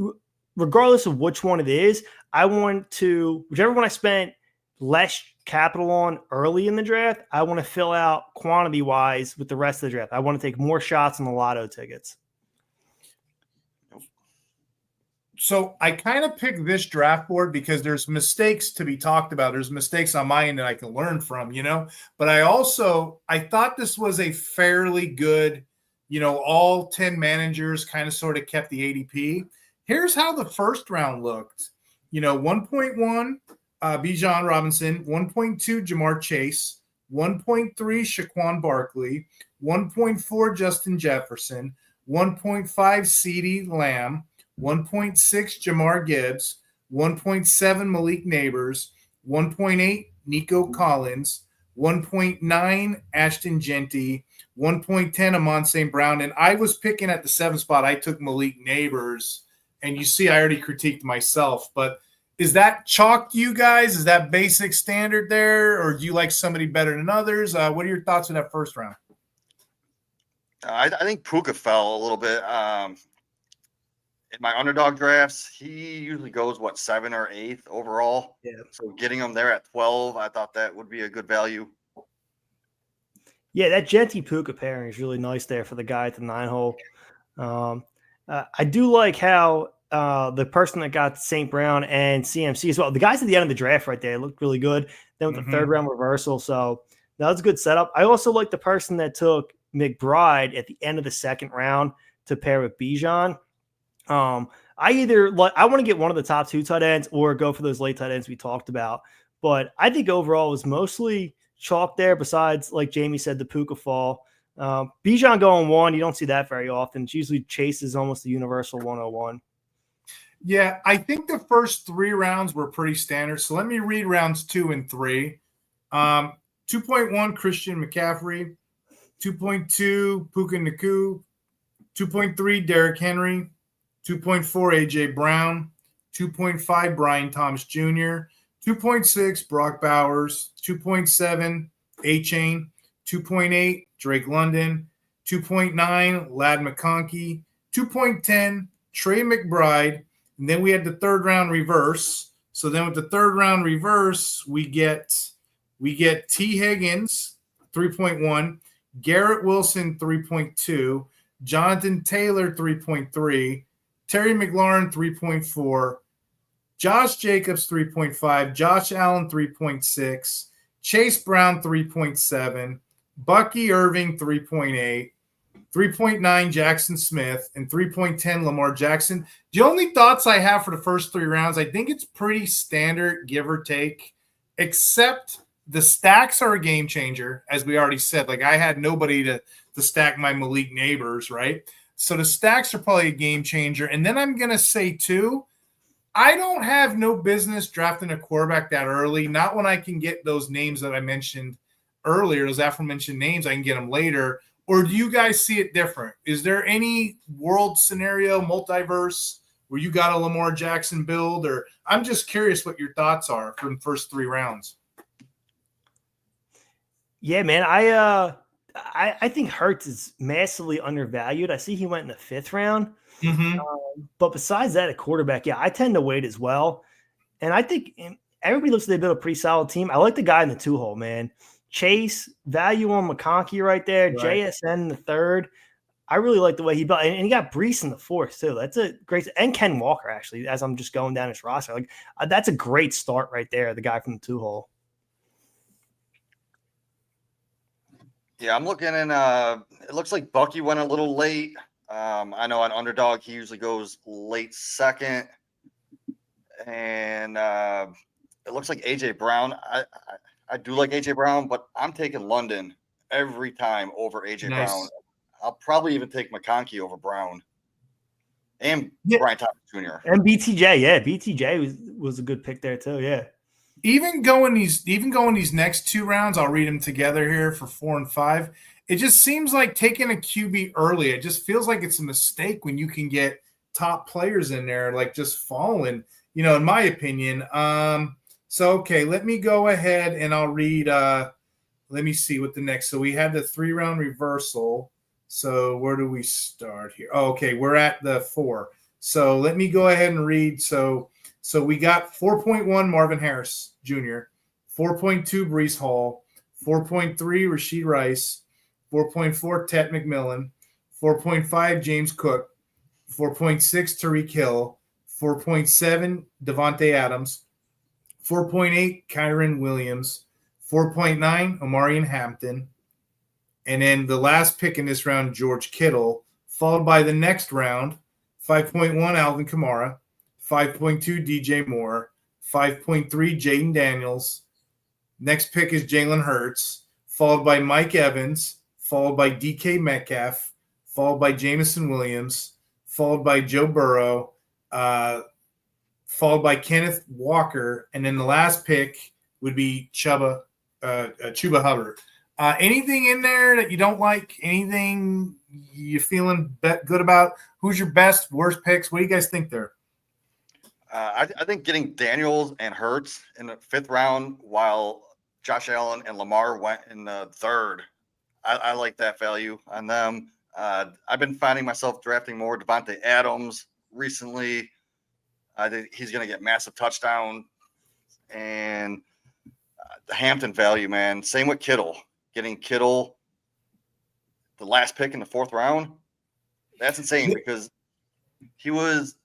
regardless of which one it is, I want to, whichever one I spent less capital on early in the draft, I want to fill out quantity-wise with the rest of the draft. I want to take more shots on the lotto tickets. So I kind of picked this draft board because there's mistakes to be talked about. There's mistakes on my end that I can learn from, But I thought this was a fairly good, all 10 managers kind of sort of kept the ADP. Here's how the first round looked. 1.1, Bijan Robinson, 1.2, Jamar Chase, 1.3, Shaquan Barkley, 1.4, Justin Jefferson, 1.5, CeeDee Lamb, 1.6, Jamar Gibbs, 1.7, Malik Neighbors, 1.8, Nico Collins, 1.9, Ashton Genty, 1.10, Amon St. Brown. And I was picking at the 7th spot. I took Malik Neighbors. And you see, I already critiqued myself. But is that chalk to you guys? Is that basic standard there? Or do you like somebody better than others? What are your thoughts on that first round? I think Puka fell a little bit. In my underdog drafts, he usually goes 7th or 8th overall. Yeah. So getting him there at 12, I thought that would be a good value. Yeah, that Genty Puka pairing is really nice there for the guy at the 9 hole. I do like how the person that got St. Brown and CMC as well, the guys at the end of the draft right there looked really good. Then with the 3rd round reversal, so that was a good setup. I also like the person that took McBride at the end of the 2nd round to pair with Bijan. I want to get one of the top 2 tight ends or go for those late tight ends we talked about. But I think overall it was mostly chalk there, besides, like Jamie said, the Puka fall. Bijan going 1, you don't see that very often. It's usually Chase is almost the universal 101. Yeah, I think the first 3 rounds were pretty standard. So let me read rounds 2 and 3. 2.1, Christian McCaffrey. 2.2, Puka Nacua. 2.3, Derrick Henry. 2.4, A.J. Brown. 2.5, Brian Thomas Jr. 2.6, Brock Bowers. 2.7, A-Chain. 2.8, Drake London. 2.9, Ladd McConkey. 2.10, Trey McBride. And then we had the 3rd round reverse. So then with the 3rd round reverse, we get T. Higgins, 3.1, Garrett Wilson, 3.2, Jonathan Taylor, 3.3, Terry McLaurin, 3.4, Josh Jacobs 3.5, Josh Allen 3.6, Chase Brown 3.7, Bucky Irving 3.8, 3.9 Jackson Smith, and 3.10 Lamar Jackson. The only thoughts I have for the first 3 rounds, I think it's pretty standard, give or take, except the stacks are a game changer, as we already said. Like, I had nobody to stack my Malik neighbors, right? So the stacks are probably a game changer. And then I'm going to say, too, I don't have no business drafting a quarterback that early, not when I can get those names that I mentioned earlier, those aforementioned names, I can get them later. Or do you guys see it different? Is there any world scenario, multiverse, where you got a Lamar Jackson build? Or I'm just curious what your thoughts are from the first 3 rounds. Yeah, man. I think Hurts is massively undervalued. I see he went in the 5th round. Mm-hmm. But besides that, at quarterback, yeah, I tend to wait as well. And I think everybody looks like they built a pretty solid team. I like the guy in the 2-hole, man. Chase, value on McConkey right there. Right. JSN in the 3rd. I really like the way he built. And he got Brees in the 4th, too. That's a great – and Ken Walker, actually, as I'm just going down his roster. Like, that's a great start right there, the guy from the 2-hole. Yeah, I'm looking in it looks like Bucky went a little late. I know on Underdog he usually goes late 2nd. And it looks like AJ Brown. I do like AJ Brown, but I'm taking London every time over AJ Brown. I'll probably even take McConkey over Brown. And Brian Thomas Jr. And BTJ, yeah. BTJ was a good pick there too, yeah. Even going these next 2 rounds, I'll read them together here for 4 and 5. It just seems like taking a QB early. It just feels like it's a mistake when you can get top players in there, like just falling, in my opinion. So, okay, let me go ahead and I'll read, let me see what the next. So we had the 3-round reversal. So where do we start here? Oh, okay, we're at the 4. So let me go ahead and read. So we got 4.1 Marvin Harris Jr., 4.2 Breece Hall, 4.3 Rashid Rice, 4.4 Tet McMillan, 4.5 James Cook, 4.6 Tariq Hill, 4.7 Devontae Adams, 4.8 Kyron Williams, 4.9 Omarion Hampton, and then the last pick in this round, George Kittle, followed by the next round, 5.1 Alvin Kamara, 5.2 DJ Moore, 5.3 Jaden Daniels. Next pick is Jalen Hurts, followed by Mike Evans, followed by DK Metcalf, followed by Jameson Williams, followed by Joe Burrow, followed by Kenneth Walker, and then the last pick would be Chuba Hubbard. Anything in there that you don't like? Anything you're feeling good about? Who's your best, worst picks? What do you guys think there? I think getting Daniels and Hurts in the 5th round while Josh Allen and Lamar went in the 3rd. I like that value on them. I've been finding myself drafting more Devontae Adams recently. I think he's going to get massive touchdown. And the Hampton value, man. Same with Kittle. Getting Kittle, the last pick in the 4th round, that's insane because he was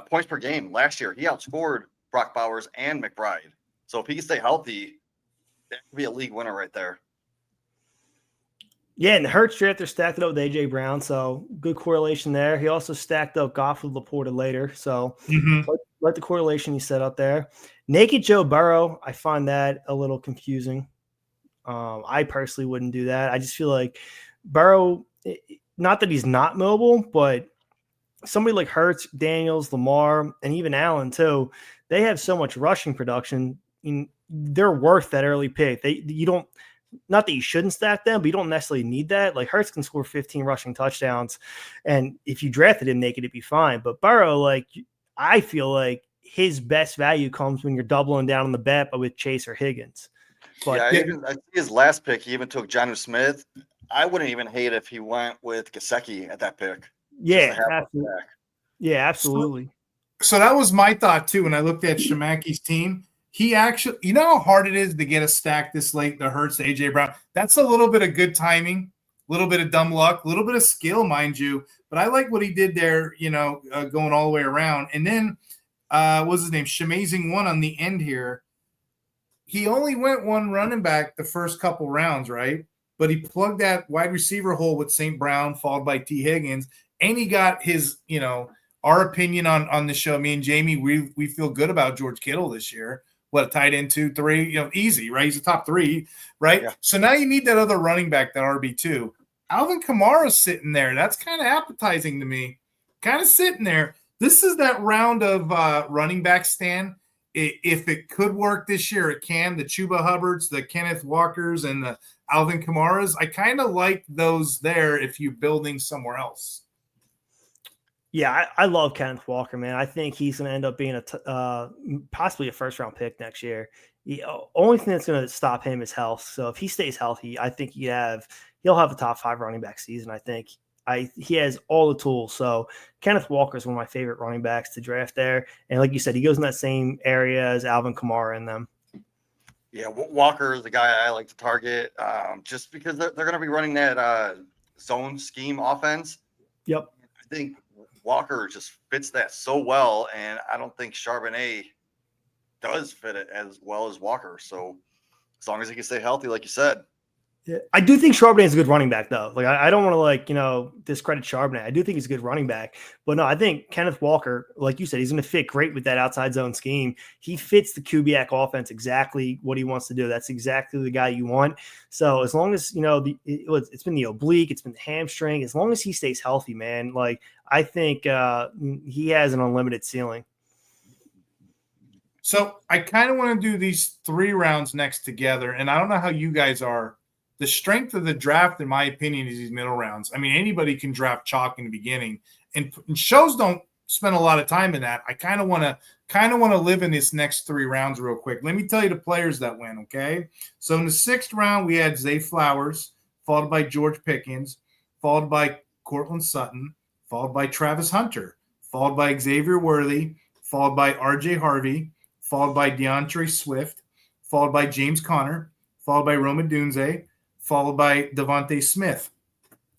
points per game last year. He outscored Brock Bowers and McBride. So if he can stay healthy, that could be a league winner right there. Yeah, and the Hurts drafter stacked it up with A.J. Brown, so good correlation there. He also stacked up Goff with Laporta later, so like the correlation he set up there. Naked Joe Burrow, I find that a little confusing. I personally wouldn't do that. I just feel like Burrow, not that he's not mobile, but somebody like Hurts, Daniels, Lamar, and even Allen too, they have so much rushing production. They're worth that early pick. You don't, not that you shouldn't stack them, but you don't necessarily need that. Like Hurts can score 15 rushing touchdowns, and if you drafted him naked, it'd be fine. But Burrow, like, I feel like his best value comes when you're doubling down on the bet, but with Chase or Higgins. But I see his last pick. He even took Jonnu Smith. I wouldn't even hate if he went with Gesicki at that pick. Yeah, absolutely. Yeah, absolutely. So that was my thought too when I looked at Shemaki's team. He actually, you know how hard it is to get a stack this late, the Hurts to A.J. Brown? That's a little bit of good timing, a little bit of dumb luck, a little bit of skill, mind you. But I like what he did there, going all the way around. And then what's his name? Shamazing one on the end here. He only went one running back the first couple rounds, right? But he plugged that wide receiver hole with St. Brown, followed by T. Higgins, and he got his, our opinion on the show. Me and Jamie, we feel good about George Kittle this year. What, a tight end 2, 3, easy, right? He's a top 3, right? Yeah. So now you need that other running back, that RB2. Alvin Kamara's sitting there. That's kind of appetizing to me. Kind of sitting there. This is that round of running back stand. If it could work this year, it can. The Chuba Hubbards, the Kenneth Walkers, and the Alvin Kamaras, I kind of like those there if you're building somewhere else. Yeah, I love Kenneth Walker, man. I think he's going to end up being possibly a first-round pick next year. The only thing that's going to stop him is health. So if he stays healthy, I think he'll have a top 5 running back season. I think he has all the tools. So Kenneth Walker is one of my favorite running backs to draft there. And like you said, he goes in that same area as Alvin Kamara in them. Yeah, Walker is the guy I like to target just because they're going to be running that zone scheme offense. Yep. I think Walker just fits that so well, and I don't think Charbonnet does fit it as well as Walker. So as long as he can stay healthy, like you said. Yeah, I do think Charbonnet is a good running back, though. Like, I don't want to discredit Charbonnet. I do think he's a good running back, but no, I think Kenneth Walker, like you said, he's going to fit great with that outside zone scheme. He fits the Kubiak offense exactly what he wants to do. That's exactly the guy you want. So as long as it's been the oblique, it's been the hamstring. As long as he stays healthy, man, like I think he has an unlimited ceiling. So I kind of want to do these 3 rounds next together, and I don't know how you guys are. The strength of the draft, in my opinion, is these middle rounds. I mean, anybody can draft chalk in the beginning, and shows don't spend a lot of time in that. I kind of want to live in this next 3 rounds real quick. Let me tell you the players that went. Okay, so in the 6th round we had Zay Flowers, followed by George Pickens, followed by Cortland Sutton, followed by Travis Hunter, followed by Xavier Worthy, followed by R.J. Harvey, followed by DeAndre Swift, followed by James Conner, followed by Rome Odunze, followed by Devontae Smith.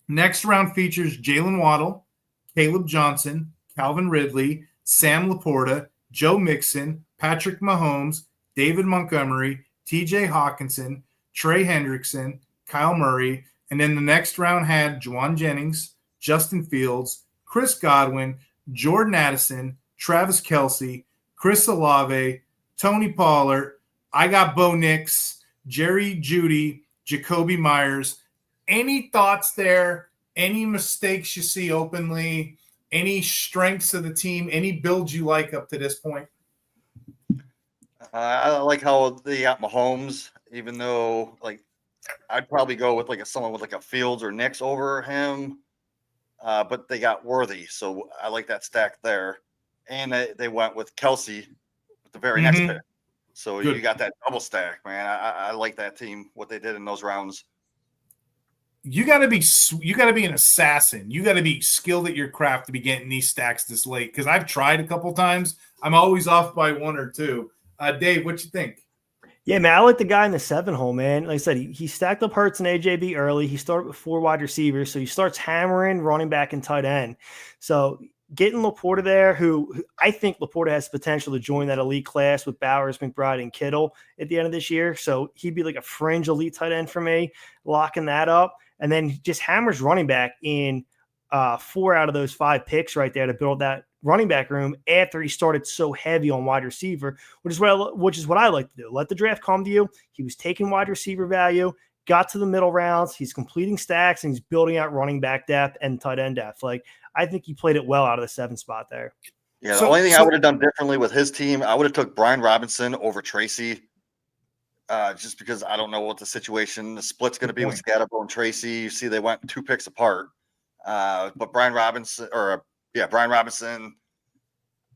Next round features Jalen Waddle, Caleb Johnson, Calvin Ridley, Sam Laporta, Joe Mixon, Patrick Mahomes, David Montgomery, TJ Hawkinson, Trey Hendrickson, Kyle Murray, and then the next round had Juwan Jennings, Justin Fields, Chris Godwin, Jordan Addison, Travis Kelce, Chris Olave, Tony Pollard. I got Bo Nix, Jerry Jeudy, Jacoby Myers. Any thoughts there? Any mistakes you see openly? Any strengths of the team? Any builds you like up to this point? I like how they got Mahomes, even though I'd probably go with someone with a Fields or Nix over him. But they got Worthy, so I like that stack there. And they went with Kelce with the very next pick. So good. You got that double stack, man. I like that team, what they did in those rounds. You got to be an assassin. You got to be skilled at your craft to be getting these stacks this late. Because I've tried a couple times. I'm always off by 1 or 2. Dave, what you think? Yeah, man, I like the guy in the 7 hole, man. Like I said, he stacked up Hurts and AJB early. He started with 4 wide receivers, so he starts hammering running back and tight end. So getting Laporta there, who I think Laporta has potential to join that elite class with Bowers, McBride, and Kittle at the end of this year. So he'd be like a fringe elite tight end for me, locking that up. And then just hammers running back in 4 out of those 5 picks right there to build that running back room after he started so heavy on wide receiver, which is what I like to do. Let the draft come to you. He was taking wide receiver value, got to the middle rounds. He's completing stacks, and he's building out running back depth and tight end depth. I think he played it well out of the 7 spot there. Yeah, the only thing I would have done differently with his team, I would have took Brian Robinson over Tracy, just because I don't know what the split's going to be with Scatterbo and Tracy. You see, they went 2 picks apart. But Brian Robinson,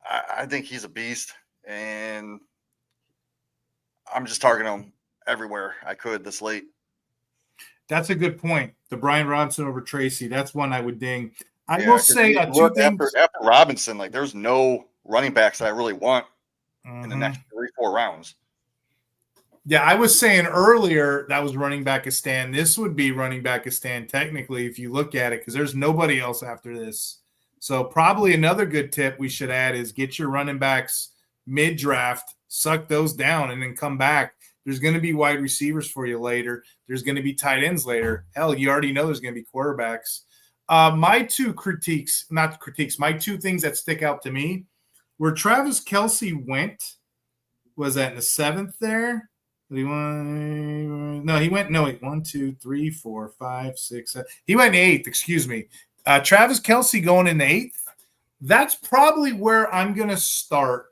I think he's a beast, and I'm just targeting him everywhere I could this late. That's a good point. The Brian Robinson over Tracy, that's one I would ding. I will say 2 things. After Robinson, there's no running backs that I really want in the next 3-4 rounds. Yeah, I was saying earlier that was running back a stand. This would be running back a stand technically if you look at it, because there's nobody else after this So probably another good tip we should add is get your running backs mid-draft, suck those down, and then come back. There's going to be wide receivers for you later. There's going to be tight ends later. Hell, you already know there's going to be quarterbacks. My two things that stick out to me, where Travis Kelce went, was that in the 7th there? He went 1, 2, 3, 4, 5, 6, 7. He went in the 8th, excuse me. Travis Kelce going in the 8th. That's probably where I'm going to start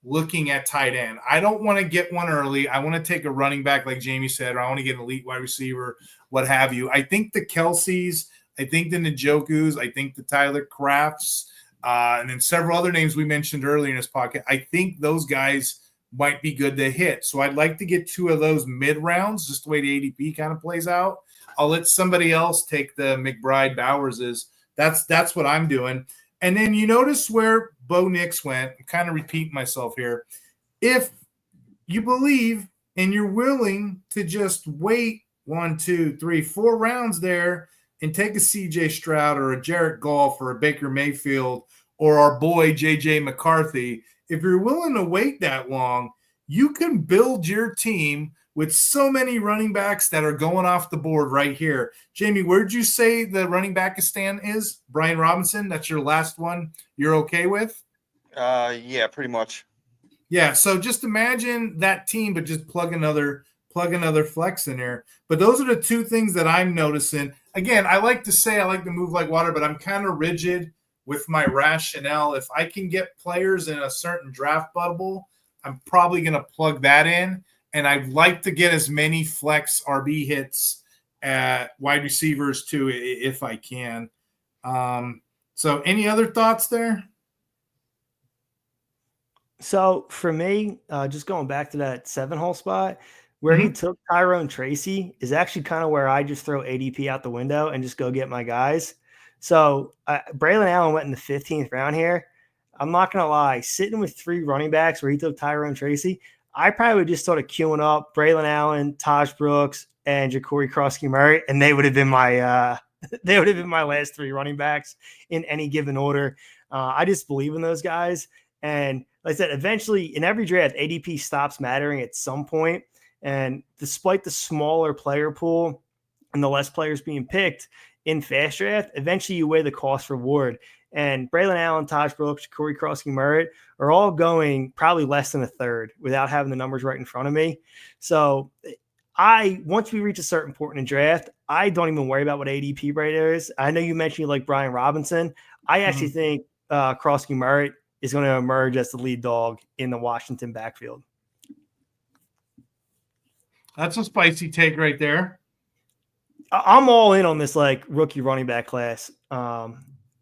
looking at tight end. I don't want to get one early. I want to take a running back like Jamie said, or I want to get an elite wide receiver, what have you. I think the Kelce's, I think the Njoku's, I think the Tyler Crafts, and then several other names we mentioned earlier in this podcast. I think those guys might be good to hit. So I'd like to get 2 of those mid rounds, just the way the ADP kind of plays out. I'll let somebody else take the McBride Bowers's. That's what I'm doing. And then you notice where Bo Nix went. I'm kind of repeating myself here. If you believe and you're willing to just wait 1, 2, 3, 4 rounds there and take a CJ Stroud or a Jared Goff or a Baker Mayfield or our boy JJ McCarthy, if you're willing to wait that long, you can build your team with so many running backs that are going off the board right here. Jamie, where'd you say the running back stand is? Brian Robinson, that's your last one you're okay with? Yeah, pretty much. Yeah, so just imagine that team, but just plug another flex in there. But those are the 2 things that I'm noticing. Again, I like to move like water, but I'm kind of rigid with my rationale. If I can get players in a certain draft bubble, I'm probably going to plug that in. And I'd like to get as many flex RB hits at wide receivers too, if I can. So any other thoughts there? So for me, just going back to that 7-hole spot, where he took Tyrone Tracy is actually kind of where I just throw ADP out the window and just go get my guys. So Braylon Allen went in the 15th round here. I'm not going to lie, sitting with 3 running backs where he took Tyrone Tracy, I probably would just start queuing up Braylon Allen, Taj Brooks, and Ja'Cory Crosskey-Murray, and they would have been my last 3 running backs in any given order. I just believe in those guys. And like I said, eventually in every draft, ADP stops mattering at some point. And despite the smaller player pool and the less players being picked in FastDraft, eventually you weigh the cost reward. And Braylon Allen, Taj Brooks, Corey Crosskey-Murray are all going probably less than a third without having the numbers right in front of me. So once we reach a certain point in the draft, I don't even worry about what ADP right there is. I know you mentioned you like Brian Robinson. I actually think Crosskey-Murray is going to emerge as the lead dog in the Washington backfield. That's a spicy take right there. I'm all in on this rookie running back class.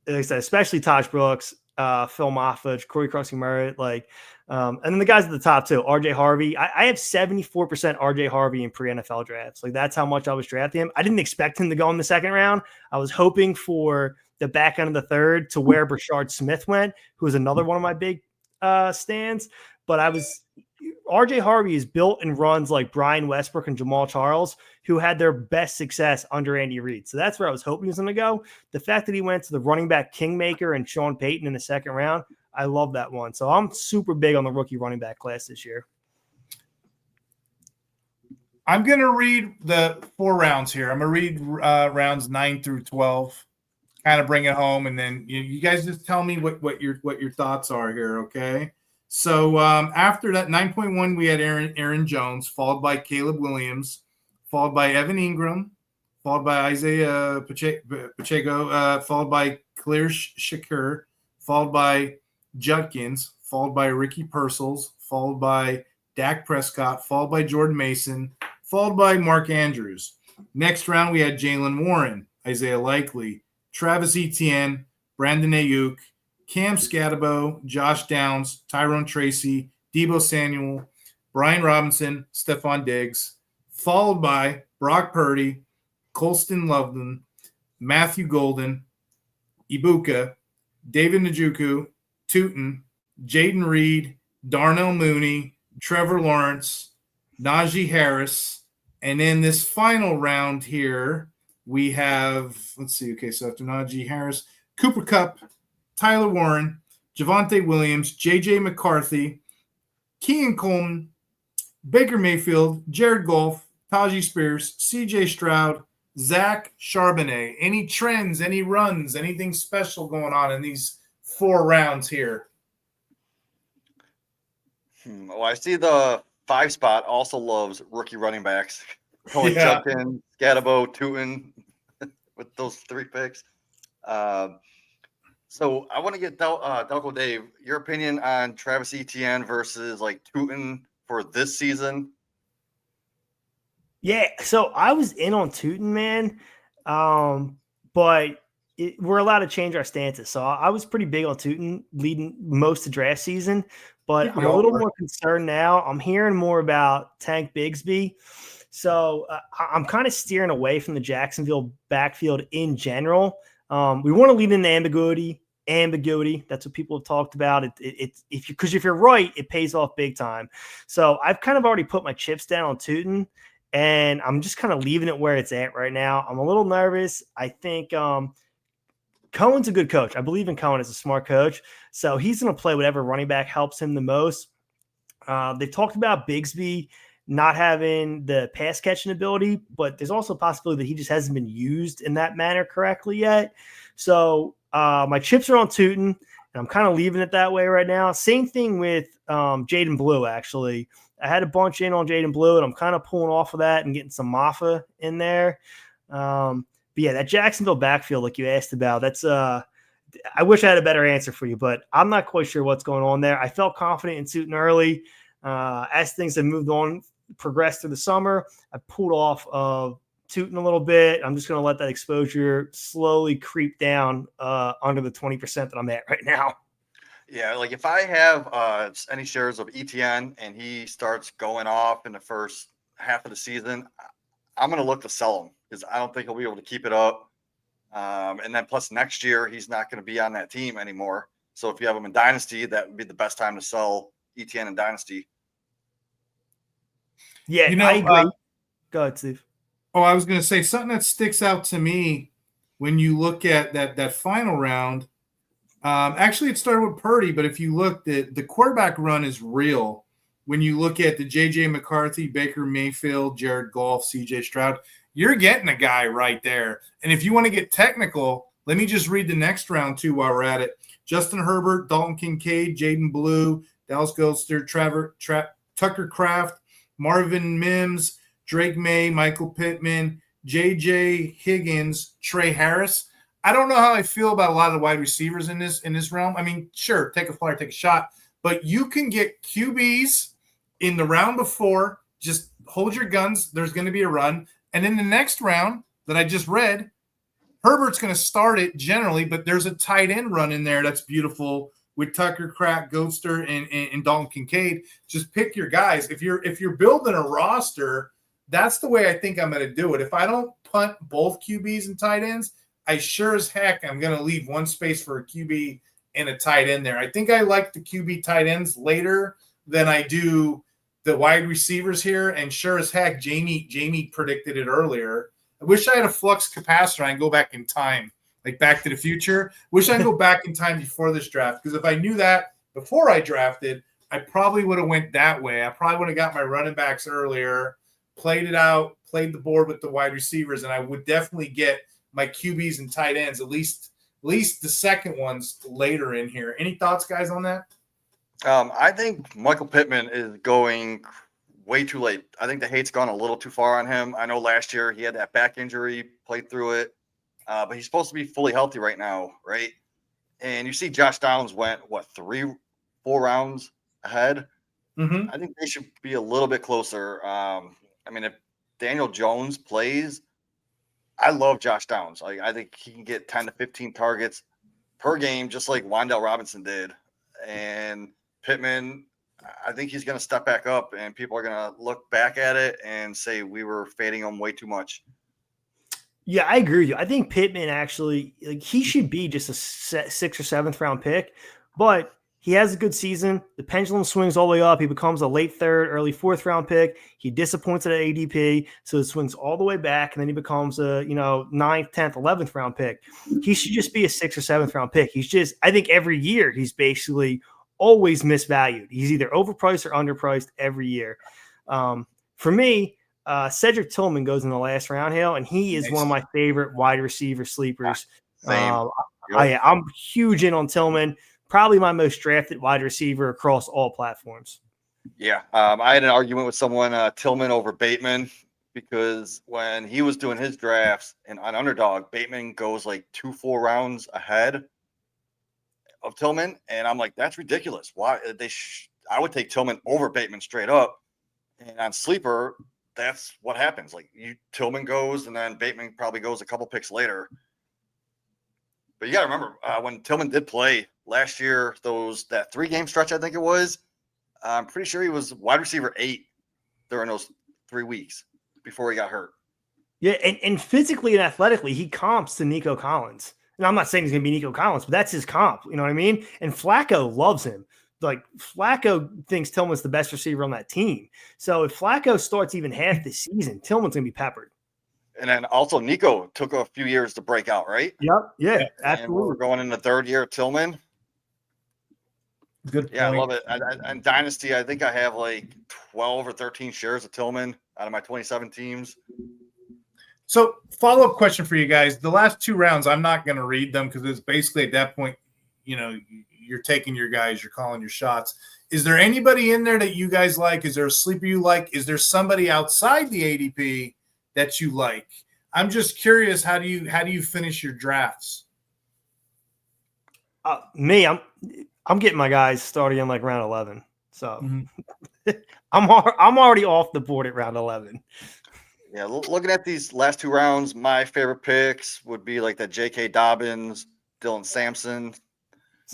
Like I said, especially Taj Brooks, Phil Moffitt, Corey Crosskey-Murray, and then the guys at the top too, RJ Harvey. I have 74% RJ Harvey in pre-NFL drafts. That's how much I was drafting him. I didn't expect him to go in the 2nd round. I was hoping for the back end of the 3rd to where Brashard Smith went, who was another one of my big stands. But RJ Harvey is built and runs like Brian Westbrook and Jamal Charles, who had their best success under Andy Reid. So that's where I was hoping he was going to go. The fact that he went to the running back Kingmaker and Sean Payton in the 2nd round, I love that one. So I'm super big on the rookie running back class this year. I'm going to read the 4 rounds here. I'm going to read rounds 9 through 12, kind of bring it home. And then you guys just tell me what your thoughts are here. Okay. So after that 9.1, we had Aaron Jones, followed by Caleb Williams, followed by Evan Ingram, followed by Isaiah Pacheco, followed by Khalil Shakur, followed by Judkins, followed by Ricky Purcell, followed by Dak Prescott, followed by Jordan Mason, followed by Mark Andrews. Next round, we had Jalen Warren, Isaiah Likely, Travis Etienne, Brandon Ayuk, Cam Scatabo, Josh Downs, Tyrone Tracy, Deebo Samuel, Brian Robinson, Stephon Diggs, followed by Brock Purdy, Colston Loveland, Matthew Golden, Ibuka, David Njoku, Tootin, Jaden Reed, Darnell Mooney, Trevor Lawrence, Najee Harris. And in this final round here, we have, let's see, okay, so after Najee Harris, Cooper Kupp, Tyler Warren, Javonte Williams, J.J. McCarthy, Kean Coleman, Baker Mayfield, Jared Goff, Tajee Spears, C.J. Stroud, Zach Charbonnet. Any trends, any runs, anything special going on in these 4 rounds here? Well, I see the 5 spot also loves rookie running backs. Going Judkins, Scatabo, Tootin with those 3 picks. So I want to get Delco Dave, your opinion on Travis Etienne versus like Tootin for this season. Yeah, so I was in on Tootin, man, but we're allowed to change our stances. So I was pretty big on Tootin leading most of draft season, but I'm a little more concerned now. I'm hearing more about Tank Bigsby. So I'm kind of steering away from the Jacksonville backfield in general. We want to lead in ambiguity. That's what people have talked about. Because if you're right, it pays off big time. So I've kind of already put my chips down on Tootin, and I'm just kind of leaving it where it's at right now. I'm a little nervous. I think Cohen's a good coach. I believe in Cohen as a smart coach. So he's going to play whatever running back helps him the most. They've talked about Bigsby not having the pass catching ability, but there's also a possibility that he just hasn't been used in that manner correctly yet. So my chips are on Tootin, and I'm kind of leaving it that way right now. Same thing with Jaden Blue, actually. I had a bunch in on Jaden Blue, and I'm kind of pulling off of that and getting some Maffa in there. But yeah, that Jacksonville backfield, like you asked about, that's I wish I had a better answer for you, but I'm not quite sure what's going on there. I felt confident in Tootin early. As things have moved on, progressed through the summer, I pulled off of Tootin a little bit. I'm just going to let that exposure slowly creep down under the 20% that I'm at right now. Yeah, like if I have any shares of ETN and he starts going off in the first half of the season, I'm going to look to sell him because I don't think he'll be able to keep it up. And then plus next year, he's not going to be on that team anymore. So if you have him in Dynasty, that would be the best time to sell ETN in Dynasty. Yeah, I agree. Go ahead, Steve. I was going to say something that sticks out to me when you look at that final round. Actually, it started with Purdy, but if you look, the quarterback run is real. When you look at the J.J. McCarthy, Baker Mayfield, Jared Goff, C.J. Stroud, you're getting a guy right there. And if you want to get technical, let me just read the next round too while we're at it. Justin Herbert, Dalton Kincaid, Jaden Blue, Dallas Goldster, Tucker Kraft, Marvin Mims, Drake May, Michael Pittman, J.J. Higgins, Trey Harris. I don't know how I feel about a lot of the wide receivers in this realm. I mean, sure, take a flyer, take a shot, but you can get QBs in the round before. Just hold your guns. There's going to be a run. And in the next round that I just read, Herbert's going to start it generally, but there's a tight end run in there that's beautiful with Tucker Kraft, Goldster, and Dalton Kincaid. Just pick your guys. If you're building a roster, that's the way I think I'm going to do it. If I don't punt both QBs and tight ends, I sure as heck I'm going to leave one space for a QB and a tight end there. I think I like the QB tight ends later than I do the wide receivers here. And sure as heck, Jamie predicted it earlier. I wish I had a flux capacitor. I can go back in time, like Back to the Future. Wish I could go back in time before this draft, because if I knew that before I drafted, I probably would have went that way. I probably would have got my running backs earlier, played it out, played the board with the wide receivers, and I would definitely get my QBs and tight ends, at least the second ones later in here. Any thoughts, guys, on that? I think Michael Pittman is going way too late. I think the hate's gone a little too far on him. I know last year he had that back injury, played through it, but he's supposed to be fully healthy right now, right? And you see Josh Downs went, 3-4 rounds ahead? Mm-hmm. I think they should be a little bit closer. I mean, if Daniel Jones plays, I love Josh Downs. I think he can get 10 to 15 targets per game, just like Wan'Dale Robinson did. And Pittman, I think he's going to step back up, and people are going to look back at it and say we were fading him way too much. Yeah, I agree with you. I think Pittman actually, he should be just a 6th or 7th round pick, but he has a good season. The pendulum swings all the way up. He becomes a late third, early fourth round pick. He disappoints at ADP, so it swings all the way back, and then he becomes a 9th, 10th, 11th round pick. He should just be a 6th or 7th round pick. I think every year he's basically always misvalued. He's either overpriced or underpriced every year. For me, Cedric Tillman goes in the last round, Hale, and he is one of my favorite wide receiver sleepers. Same. I'm huge in on Tillman. Probably my most drafted wide receiver across all platforms. Yeah. I had an argument with someone, Tillman over Bateman, because when he was doing his drafts and on Underdog, Bateman goes like 2-4 rounds ahead of Tillman. And I'm like, that's ridiculous. Why I would take Tillman over Bateman straight up. And on Sleeper, that's what happens. Like Tillman goes and then Bateman probably goes a couple picks later. But you got to remember when Tillman did play last year, that 3-game stretch, I think it was, I'm pretty sure he was wide receiver 8 during those 3 weeks before he got hurt. Yeah, and physically and athletically, he comps to Nico Collins. And I'm not saying he's going to be Nico Collins, but that's his comp. You know what I mean? And Flacco loves him. Like Flacco thinks Tillman's the best receiver on that team. So if Flacco starts even half the season, Tillman's going to be peppered. And then also Nico took a few years to break out, right? Yep. Yeah, absolutely. And we're going in the 3rd year of Tillman. Good point. Yeah, I love it. And Dynasty, I think I have like 12 or 13 shares of Tillman out of my 27 teams. So follow-up question for you guys. The last 2 rounds, I'm not going to read them because it's basically at that point, you're taking your guys, you're calling your shots. Is there anybody in there that you guys like? Is there a sleeper you like? Is there somebody outside the ADP that you like? I'm just curious, how do you finish your drafts? Me, I'm getting my guys starting in like round 11. So I'm already off the board at round 11. Yeah, looking at these last 2 rounds, my favorite picks would be like the J.K. Dobbins, Dylan Sampson's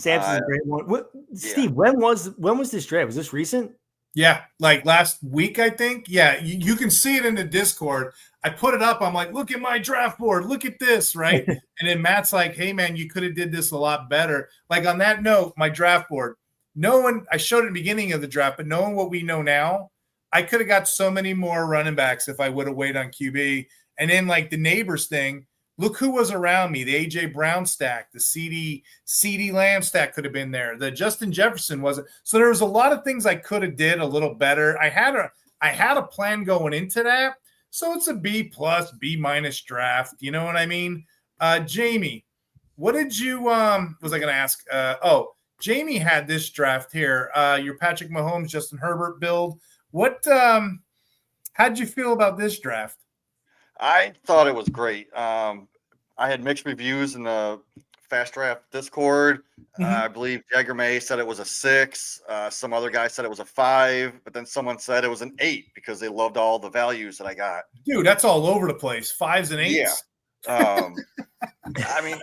a great one. Steve, when was this draft? Was this recent? Yeah, like last week, I think. Yeah, you can see it in the Discord. I put it up. I'm like, look at my draft board. Look at this, right? And then Matt's like, hey, man, you could have did this a lot better. Like on that note, my draft board, I showed it at the beginning of the draft, but knowing what we know now, I could have got so many more running backs if I would have waited on QB. And then like the neighbors thing, look who was around me. The A.J. Brown stack, the CD Lamb stack could have been there. The Justin Jefferson wasn't. So there was a lot of things I could have did a little better. I had a plan going into that. So it's a B+, B- draft. You know what I mean? Jamie, what did you was I going to ask? Jamie had this draft here. Your Patrick Mahomes, Justin Herbert build. What how'd you feel about this draft? I thought it was great. I had mixed reviews in the FastDraft Discord. I believe Jagger May said it was a 6. Some other guy said it was a 5, but then someone said it was an 8 because they loved all the values that I got. Dude, that's all over the place. 5s and 8s. Yeah. I mean,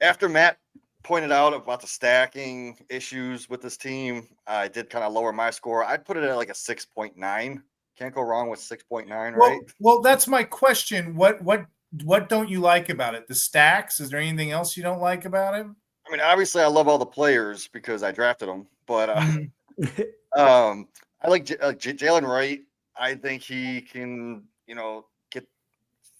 after Matt pointed out about the stacking issues with this team, I did kind of lower my score. I'd put it at like a 6.9. Can't go wrong with 6.9, right? Well, that's my question. What don't you like about it? The stacks? Is there anything else you don't like about it? I mean, obviously, I love all the players because I drafted them, but I like Jalen Wright. I think he can, get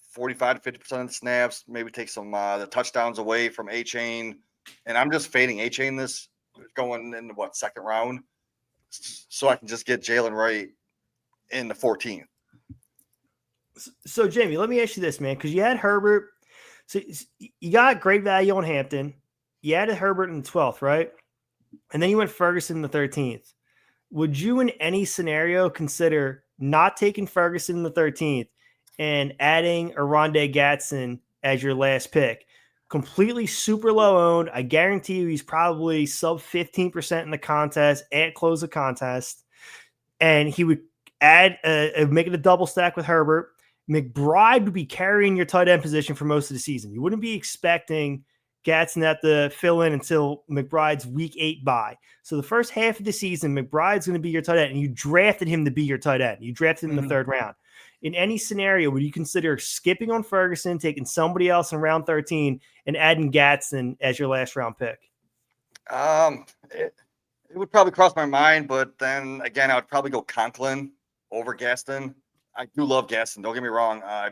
45 to 50% of the snaps, maybe take some the touchdowns away from A-Chain. And I'm just fading A-Chain this going in the 2nd round, so I can just get Jalen Wright in the 14th. So Jamie, let me ask you this, man, because you had Herbert. So you got great value on Hampton. You added Herbert in the 12th, right? And then you went Ferguson in the 13th. Would you in any scenario consider not taking Ferguson in the 13th and adding Oronde Gadsden as your last pick? Completely super low owned. I guarantee you he's probably sub 15% in the contest at close of contest. And he would make it a double stack with Herbert. McBride would be carrying your tight end position for most of the season. You wouldn't be expecting Gadsden to fill in until McBride's week 8 bye. So the first half of the season, McBride's going to be your tight end, and you drafted him to be your tight end. You drafted him in the 3rd round. In any scenario, would you consider skipping on Ferguson, taking somebody else in round 13, and adding Gadsden as your last round pick? It would probably cross my mind, but then again, I would probably go Conklin over Gaston. I do love Gaston. Don't get me wrong. I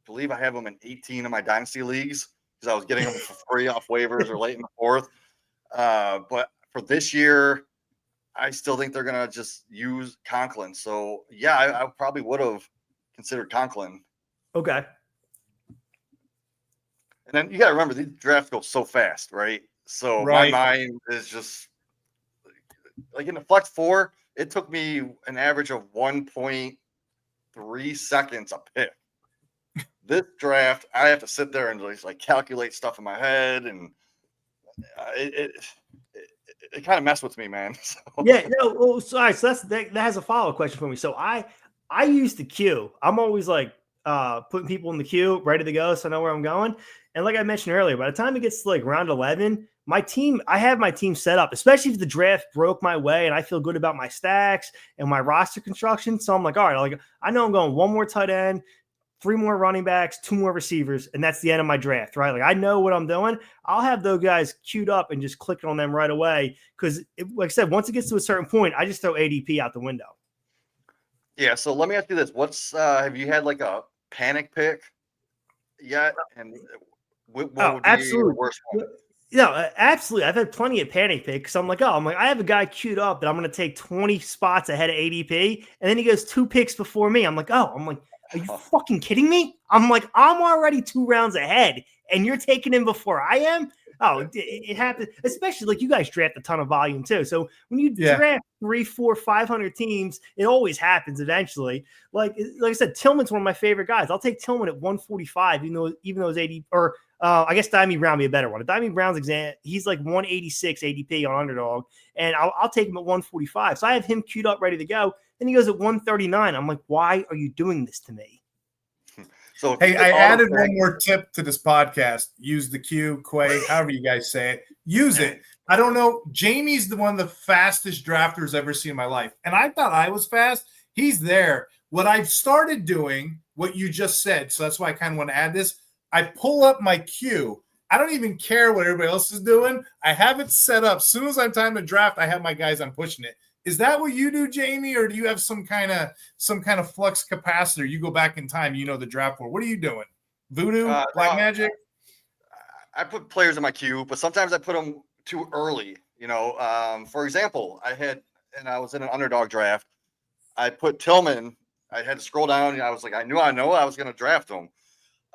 believe I have him in 18 of my dynasty leagues because I was getting him for free off waivers or late in the fourth. But for this year, I still think they're gonna just use Conklin. So yeah, I probably would have considered Conklin. Okay. And then you got to remember these drafts go so fast, right? So my Right. mind is just like in the flex 4, it took me an average of 1.3 seconds a pick. This draft, I have to sit there and just like calculate stuff in my head, and it kind of messed with me, man. So. Yeah, no, well, sorry. So that has a follow-up question for me. So I use the queue. I'm always like putting people in the queue, ready to go, so I know where I'm going. And like I mentioned earlier, by the time it gets to like round 11, I have my team set up, especially if the draft broke my way and I feel good about my stacks and my roster construction. So I'm like, all right, like I know I'm going one more tight end, 3 more running backs, 2 more receivers, and that's the end of my draft, right? Like I know what I'm doing. I'll have those guys queued up and just click on them right away because, like I said, once it gets to a certain point, I just throw ADP out the window. Yeah. So let me ask you this: what's have you had like a panic pick yet? And what would be absolutely. the worst one? No, absolutely. I've had plenty of panic picks. I'm like, I have a guy queued up that I'm going to take 20 spots ahead of ADP, and then he goes 2 picks before me. I'm like, are you fucking kidding me? I'm like, I'm already 2 rounds ahead, and you're taking him before I am? Oh, it happens, especially like you guys draft a ton of volume too. So when you draft 3, 4, 500 teams, it always happens eventually. Like I said, Tillman's one of my favorite guys. I'll take Tillman at 145, even though it's 80 or I guess Dimey Brown be a better one. If Dimey Brown's he's like 186 ADP on Underdog, and I'll take him at 145. So I have him queued up, ready to go. Then he goes at 139. I'm like, why are you doing this to me? So hey, I added one more tip to this podcast. Use the Q, Quay, however you guys say it. Use it. I don't know. Jamie's one of the fastest drafters I've ever seen in my life. And I thought I was fast. He's there. What I've started doing, what you just said, so that's why I kind of want to add this. I pull up my queue. I don't even care what everybody else is doing. I have it set up. As soon as I'm time to draft, I have my guys, I'm pushing it. Is that what you do, Jamie, or do you have some kind of flux capacitor? You go back in time, the draft board. What are you doing? Voodoo, black magic? I put players in my queue, but sometimes I put them too early. For example, I was in an underdog draft. I put Tillman. I had to scroll down, and I was like, I know I was going to draft him,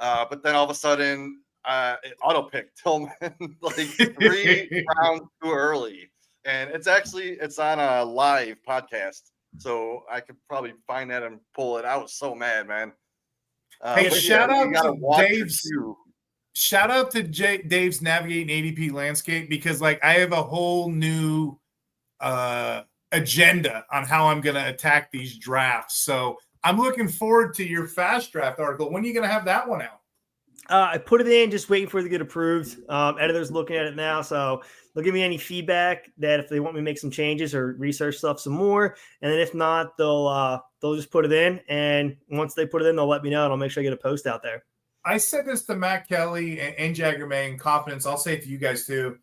but then all of a sudden, it auto picked Tillman like 3 rounds too early. And it's on a live podcast, so I could probably find that and pull it out. So mad, man. Hey, shout out to Dave's navigating ADP landscape, because like I have a whole new agenda on how I'm going to attack these drafts. So I'm looking forward to your fast draft article. When are you going to have that one out? I put it in, just waiting for it to get approved. Editor's looking at it now, so they'll give me any feedback that if they want me to make some changes or research stuff some more. And then if not, they'll just put it in. And once they put it in, they'll let me know, and I'll make sure I get a post out there. I said this to Matt Kelly and Jagger May in confidence. I'll say it to you guys too.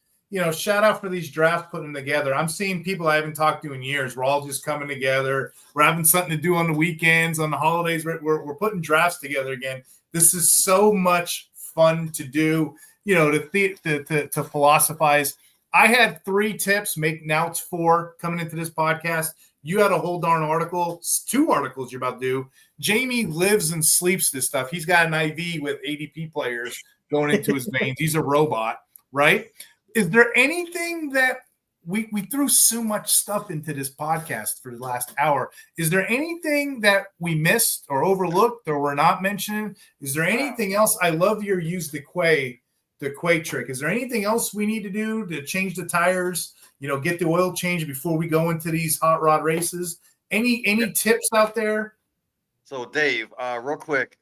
Shout out for these drafts, putting them together. I'm seeing people I haven't talked to in years. We're all just coming together. We're having something to do on the weekends, on the holidays. We're putting drafts together again. This is so much fun to do, to philosophize. I had 3 tips. Now it's 4 coming into this podcast. You had a whole darn article, 2 articles you're about to do. Jamie lives and sleeps this stuff. He's got an IV with ADP players going into his veins. He's a robot, right? Is there anything that we threw so much stuff into this podcast for the last hour? Is there anything that we missed or overlooked or we're not mentioning? Is there anything else? I love your use the Quay trick. Is there anything else we need to do to change the tires, get the oil change before we go into these hot rod races? Any tips out there? So Dave, real quick,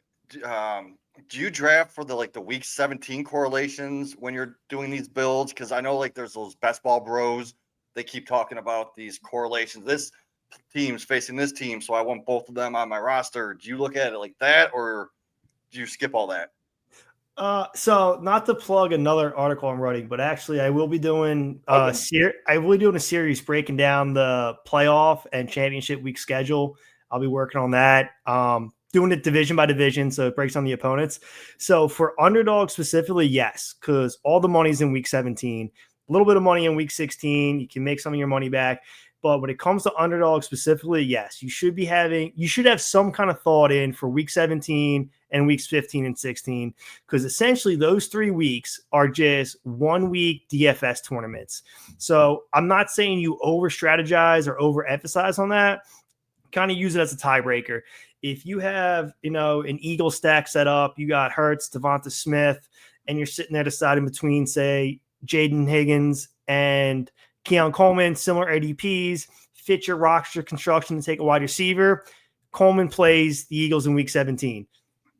do you draft for the week 17 correlations when you're doing these builds? Because I know there's those best ball bros. They keep talking about these correlations. This team's facing this team, so I want both of them on my roster. Do you look at it like that, or do you skip all that? So not to plug another article I'm writing, but actually I will be doing a series breaking down the playoff and championship week schedule. I'll be working on that. Doing it division by division, so it breaks down the opponents. So for underdog specifically, yes, because all the money's in week 17, a little bit of money in week 16. You can make some of your money back. But when it comes to underdog specifically, yes, you should have some kind of thought in for week 17 and weeks 15 and 16, because essentially those 3 weeks are just 1 week DFS tournaments. So I'm not saying you over strategize or overemphasize on that. Kind of use it as a tiebreaker. If you have, an Eagle stack set up, you got Hurts, Devonta Smith, and you're sitting there deciding between, say, Jaden Higgins and Keon Coleman, similar ADPs, fit your roster construction to take a wide receiver. Coleman plays the Eagles in week 17.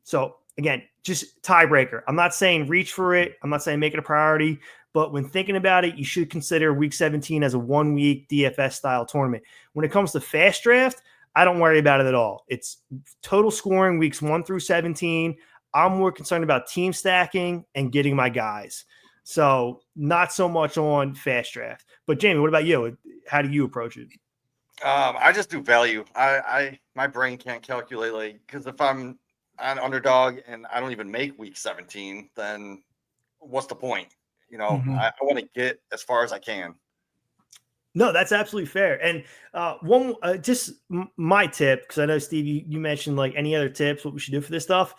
So again, just tiebreaker. I'm not saying reach for it. I'm not saying make it a priority, but when thinking about it, you should consider week 17 as a 1 week DFS style tournament. When it comes to fast draft, I don't worry about it at all. It's total scoring weeks 1 through 17. I'm more concerned about team stacking and getting my guys. So not so much on fast draft. But Jamie, what about you? How do you approach it? I just do value. My brain can't calculate, because if I'm on underdog and I don't even make week 17, then what's the point? I want to get as far as I can. No, that's absolutely fair. And just my tip, because I know, Steve, you mentioned like any other tips, what we should do for this stuff.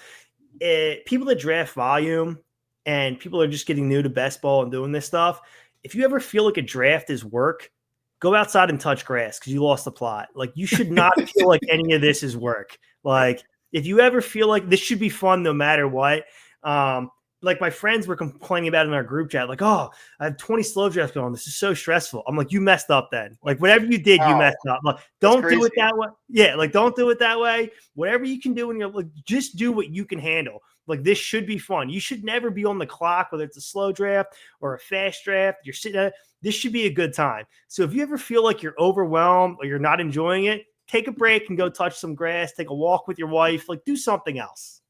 People that draft volume and people are just getting new to best ball and doing this stuff. If you ever feel like a draft is work, go outside and touch grass because you lost the plot. Like, you should not feel like any of this is work. Like, if you ever feel like this should be fun no matter what, like my friends were complaining about in our group chat, like, oh, I have 20 slow drafts going. This is so stressful. I'm like, you messed up then. Like, whatever you did, you messed up. Like, don't do it that way. Yeah, like, don't do it that way. Whatever you can do when you're like, just do what you can handle. Like, this should be fun. You should never be on the clock, whether it's a slow draft or a fast draft. You're sitting there. This should be a good time. So if you ever feel like you're overwhelmed or you're not enjoying it, take a break and go touch some grass, take a walk with your wife, like do something else.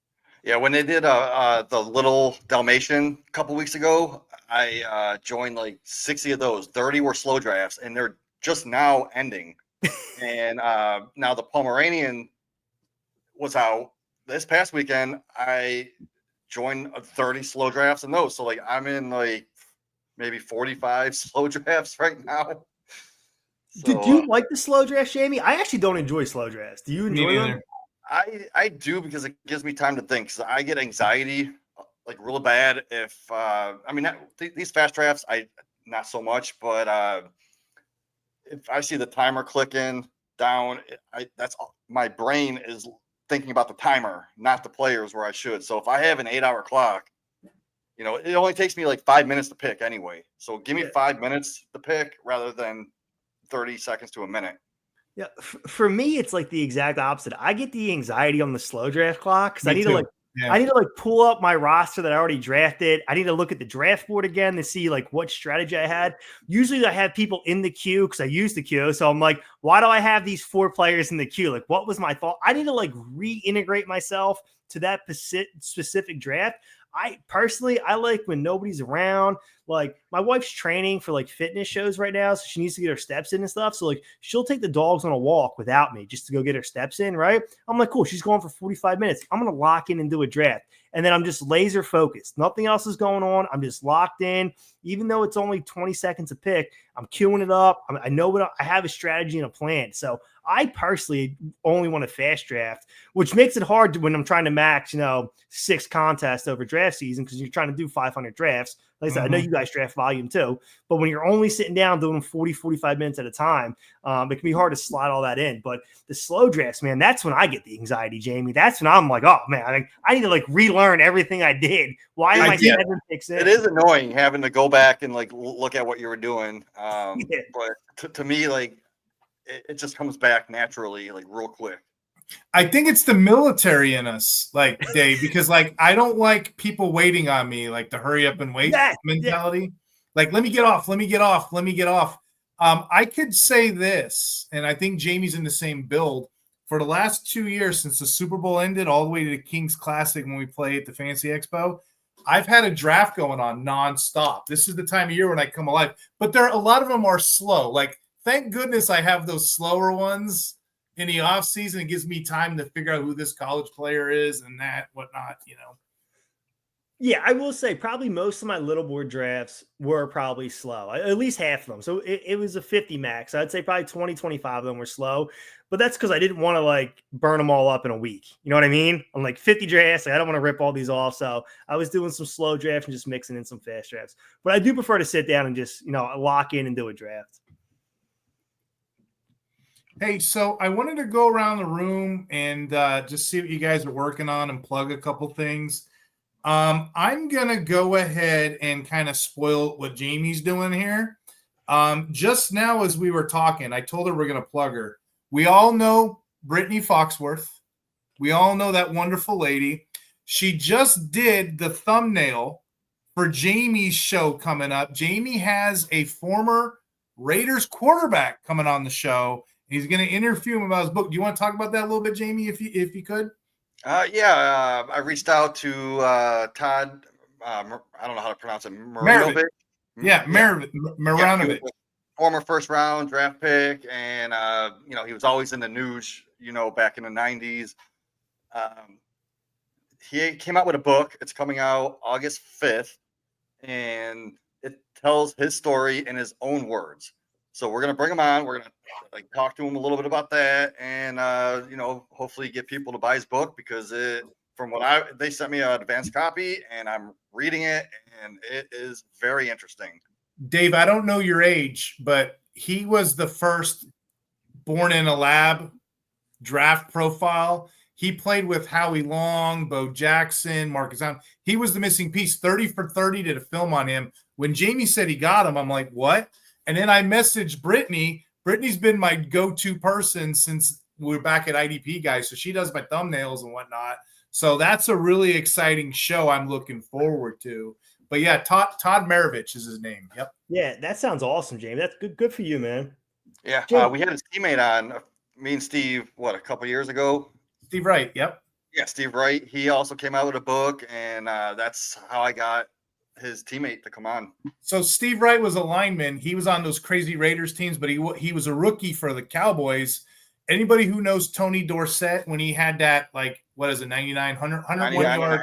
Yeah, when they did the little Dalmatian a couple weeks ago, I joined like 60 of those. 30 were slow drafts, and they're just now ending. And now the Pomeranian was out this past weekend. I joined 30 slow drafts in those. So like I'm in like maybe 45 slow drafts right now. So, do you like the slow drafts, Jamie? I actually don't enjoy slow drafts. Do you enjoy them? I do, because it gives me time to think. Because I get anxiety like real bad if these fast drafts, I not so much, but if I see the timer clicking down, that's my brain is thinking about the timer, not the players where I should. So if I have an 8-hour clock, it only takes me like 5 minutes to pick anyway. So give me 5 minutes to pick rather than 30 seconds to a minute. Yeah, for me, it's like the exact opposite. I get the anxiety on the slow draft clock because I need to pull up my roster that I already drafted. I need to look at the draft board again to see like what strategy I had. Usually I have people in the queue because I use the queue. So I'm like, why do I have these 4 players in the queue? Like, what was my thought? I need to like reintegrate myself to that specific draft. I personally like when nobody's around. Like, my wife's training for like fitness shows right now, so she needs to get her steps in and stuff. So like, she'll take the dogs on a walk without me just to go get her steps in, right? I'm like, cool, she's going for 45 minutes. I'm gonna lock in and do a draft. And then I'm just laser focused. Nothing else is going on. I'm just locked in. Even though it's only 20 seconds a pick, I'm queuing it up. I know what I have, a strategy and a plan. So I personally only want a fast draft, which makes it hard when I'm trying to max, 6 contests over draft season because you're trying to do 500 drafts. Like I said, I know you guys draft volume too, but when you're only sitting down doing 40, 45 minutes at a time, it can be hard to slide all that in. But the slow drafts, man, that's when I get the anxiety, Jamie. That's when I'm like, oh, man, I need to like relearn everything I did. Why am I 7 picks in? It is annoying having to go back and like look at what you were doing. But to me, like, it just comes back naturally, like real quick. I think it's the military in us, like, Dave, because like I don't like people waiting on me, like the hurry up and wait mentality. Yeah. Like, let me get off. I could say this, and I think Jamie's in the same build. For the last 2 years since the Super Bowl ended, all the way to the Kings Classic when we play at the Fantasy Expo, I've had a draft going on nonstop. This is the time of year when I come alive, but a lot of them are slow. Like, thank goodness I have those slower ones in the off season. It gives me time to figure out who this college player is and that whatnot, Yeah, I will say probably most of my little board drafts were probably slow, at least half of them. So it was a 50 max. I'd say probably 20, 25 of them were slow, but that's because I didn't want to like burn them all up in a week. You know what I mean? I'm like 50 drafts. I don't want to rip all these off. So I was doing some slow drafts and just mixing in some fast drafts. But I do prefer to sit down and just, lock in and do a draft. Hey, so I wanted to go around the room and just see what you guys are working on and plug a couple things. I'm going to go ahead and kind of spoil what Jamie's doing here. Just now as we were talking, I told her we're going to plug her. We all know Brittany Foxworth. We all know that wonderful lady. She just did the thumbnail for Jamie's show coming up. Jamie has a former Raiders quarterback coming on the show. He's going to interview him about his book. Do you want to talk about that a little bit, Jamie, if you could? I reached out to Todd. I don't know how to pronounce it. Marinovic. Marinovic. Former first round draft pick, and he was always in the news. Back in the 90s. He came out with a book. It's coming out August 5th, and it tells his story in his own words. So we're gonna bring him on. We're gonna talk to him a little bit about that, and hopefully get people to buy his book because they sent me an advanced copy, and I'm reading it, and it is very interesting. Dave, I don't know your age, but he was the first born in a lab draft profile. He played with Howie Long, Bo Jackson, Marcus Allen. He was the missing piece. 30 for 30 did a film on him. When Jamie said he got him, I'm like, what? And then I messaged Brittany. Brittany's been my go-to person since we were back at IDP, guys. So she does my thumbnails and whatnot. So that's a really exciting show I'm looking forward to. But yeah, Todd Maravich is his name. Yep. Yeah, that sounds awesome, Jamie. That's good for you, man. Yeah, we had his teammate on, me and Steve, a couple years ago? Steve Wright, yep. Yeah, Steve Wright. He also came out with a book, and that's how I got his teammate to come on. So Steve Wright was a lineman. He was on those crazy Raiders teams, but he was a rookie for the Cowboys. Anybody who knows Tony Dorsett, when he had that, 99, 101 yard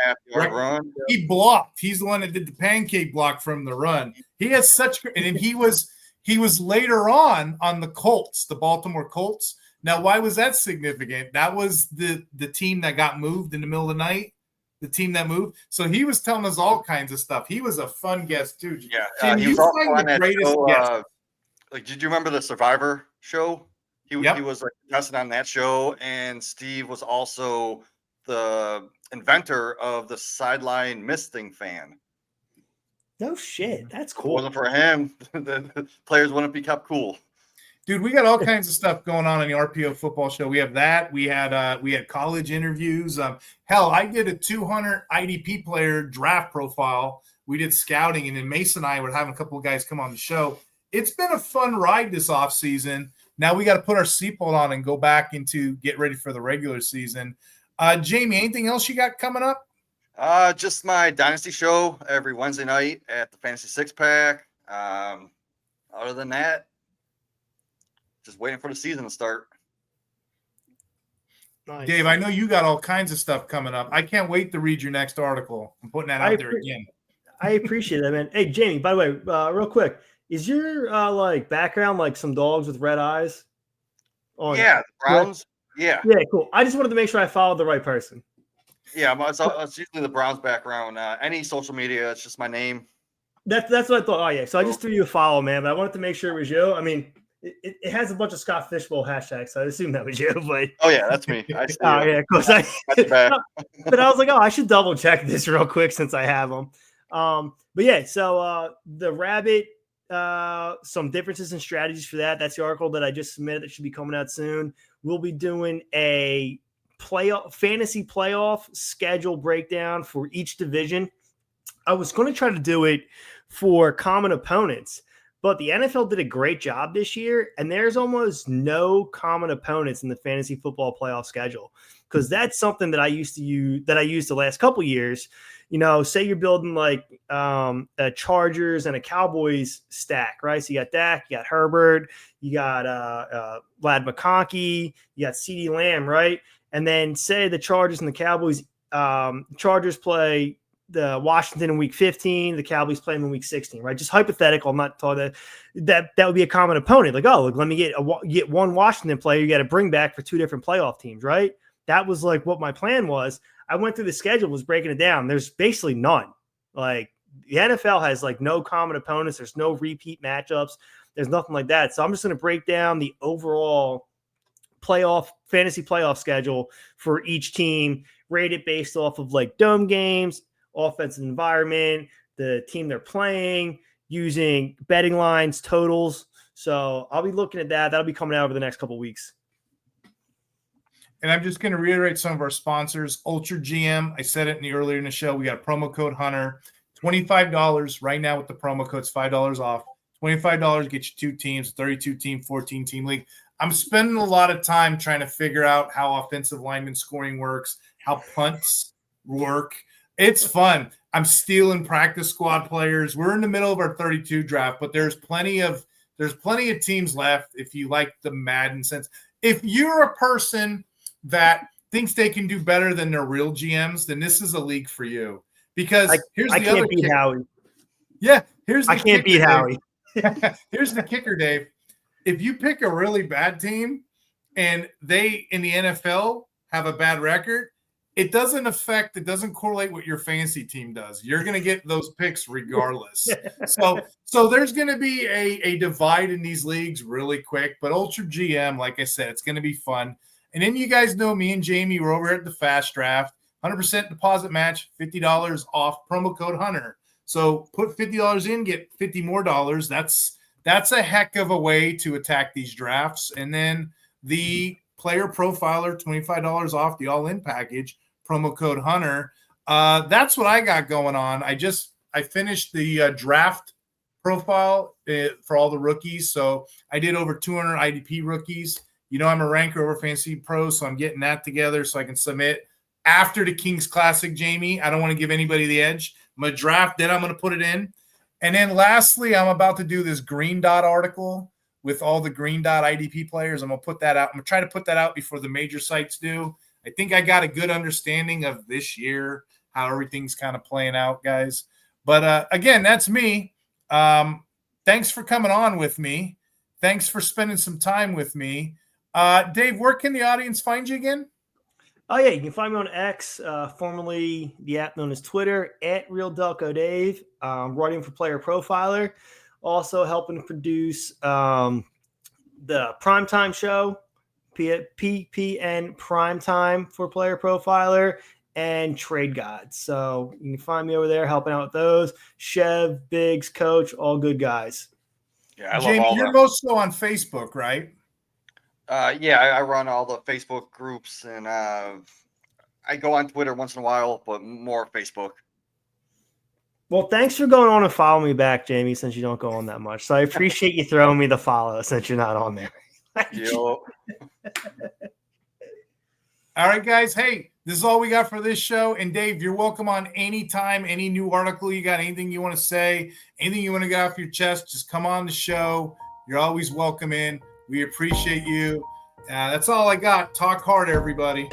run? He blocked. He's the one that did the pancake block from the run. He has such – and he was later on the Colts, the Baltimore Colts. Now, why was that significant? That was the team that got moved in the middle of the night. The team that moved. So he was telling us all kinds of stuff. He was a fun guest too. Yeah. He was also on that show. Did you remember the Survivor show? He was contestant on that show. And Steve was also the inventor of the sideline misting fan. No shit. That's cool. If it wasn't for him, the players wouldn't be kept cool. Dude, we got all kinds of stuff going on in the RPO football show. We have that. We had college interviews. Hell, I did a 200 IDP player draft profile. We did scouting, and then Mason and I were having a couple of guys come on the show. It's been a fun ride this offseason. Now we got to put our seatbelt on and go back into get ready for the regular season. Jamie, anything else you got coming up? Just my Dynasty show every Wednesday night at the Fantasy Six Pack. Other than that, just waiting for the season to start. Nice. Dave, I know you got all kinds of stuff coming up. I can't wait to read your next article. I'm putting that out there again. I appreciate that, man. Hey, Jamie, by the way, real quick, is your background like some dogs with red eyes? Yeah, the Browns. Yeah. Yeah, cool. I just wanted to make sure I followed the right person. Yeah, it's usually the Browns background. Any social media, it's just my name. That's what I thought. Oh, yeah. So I just threw you a follow, man, but I wanted to make sure it was you. I mean, it has a bunch of Scott Fishbowl hashtags, so I assume that was you. But that's me. Oh yeah, of course. But I was like, I should double check this real quick since I have them. But yeah, so the Rabbit, some differences in strategies for that. That's the article that I just submitted that should be coming out soon. We'll be doing a fantasy playoff schedule breakdown for each division. I was going to try to do it for common opponents, but the NFL did a great job this year, and there's almost no common opponents in the fantasy football playoff schedule. because that's something that I used to use, that I used the last couple years. Say you're building like a Chargers and a Cowboys stack, right? So you got Dak, you got Herbert, you got Vlad McConkey, you got CeeDee Lamb, right? And then say the Chargers and the Cowboys, Chargers play the Washington in week 15, the Cowboys play them in week 16, right? Just hypothetical. I'm not talking that would be a common opponent. Like, oh, look, let me get one Washington player you got to bring back for two different playoff teams, right? That was like what my plan was. I went through the schedule, was breaking it down. There's basically none. Like the NFL has like no common opponents. There's no repeat matchups. There's nothing like that. So I'm just going to break down the overall fantasy playoff schedule for each team, rate it based off of like dome games, offensive environment, the team they're playing, using betting lines, totals. So I'll be looking at that. That'll be coming out over the next couple of weeks. And I'm just going to reiterate some of our sponsors. Ultra GM, I said it earlier in the show. We got a promo code Hunter, $25 right now with the promo code. It's $5 off. $25 gets you 2 teams, 32-team, 14-team league. I'm spending a lot of time trying to figure out how offensive lineman scoring works, how punts work. It's fun. I'm stealing practice squad players. We're in the middle of our 32 draft, but there's plenty of teams left if you like the Madden sense. If you're a person that thinks they can do better than their real GMs, then this is a league for you. Because here's the other kicker. I can't beat Howie. Yeah, I can't beat Howie. Here's the kicker, Dave. If you pick a really bad team and they in the NFL have a bad record, it doesn't correlate what your fantasy team does. You're going to get those picks regardless. So there's going to be a divide in these leagues really quick. But Ultra GM, like I said, it's going to be fun. And then you guys know me and Jamie, we're over at the Fast Draft, 100% deposit match, $50 off, promo code Hunter. So put $50 in, get $50 more. That's a heck of a way to attack these drafts. And then the player profiler, $25 off the all-in package, promo code Hunter. That's what I got going on. I finished the draft profile for all the rookies. So I did over 200 IDP rookies. I'm a ranker over Fantasy Pro, so I'm getting that together so I can submit after the Kings Classic, Jamie. I don't want to give anybody the edge. I'm going to draft, then I'm going to put it in. And then lastly, I'm about to do this Green Dot article with all the Green Dot IDP players. I'm going to put that out. I'm going to try to put that out before the major sites do. I think I got a good understanding of this year, how everything's kind of playing out, guys. But again, that's me. Thanks for coming on with me. Thanks for spending some time with me. Dave, where can the audience find you again? Oh, yeah, you can find me on X, formerly the app known as Twitter, @RealDelcoDave. Writing for Player Profiler. Also helping produce the Primetime show, PPN Primetime for Player Profiler, and Trade Gods. So you can find me over there helping out with those. Chev, Biggs, Coach, all good guys. Yeah, Jamie, you're most so on Facebook, right? I run all the Facebook groups, and I go on Twitter once in a while, but more Facebook. Well, thanks for going on and following me back, Jamie, since you don't go on that much. So I appreciate you throwing me the follow since you're not on there. All right, guys. Hey, this is all we got for this show. And Dave, you're welcome on anytime, any new article you got, anything you want to say, anything you want to get off your chest, just come on the show. You're always welcome in. We appreciate you. That's all I got. Talk hard, everybody.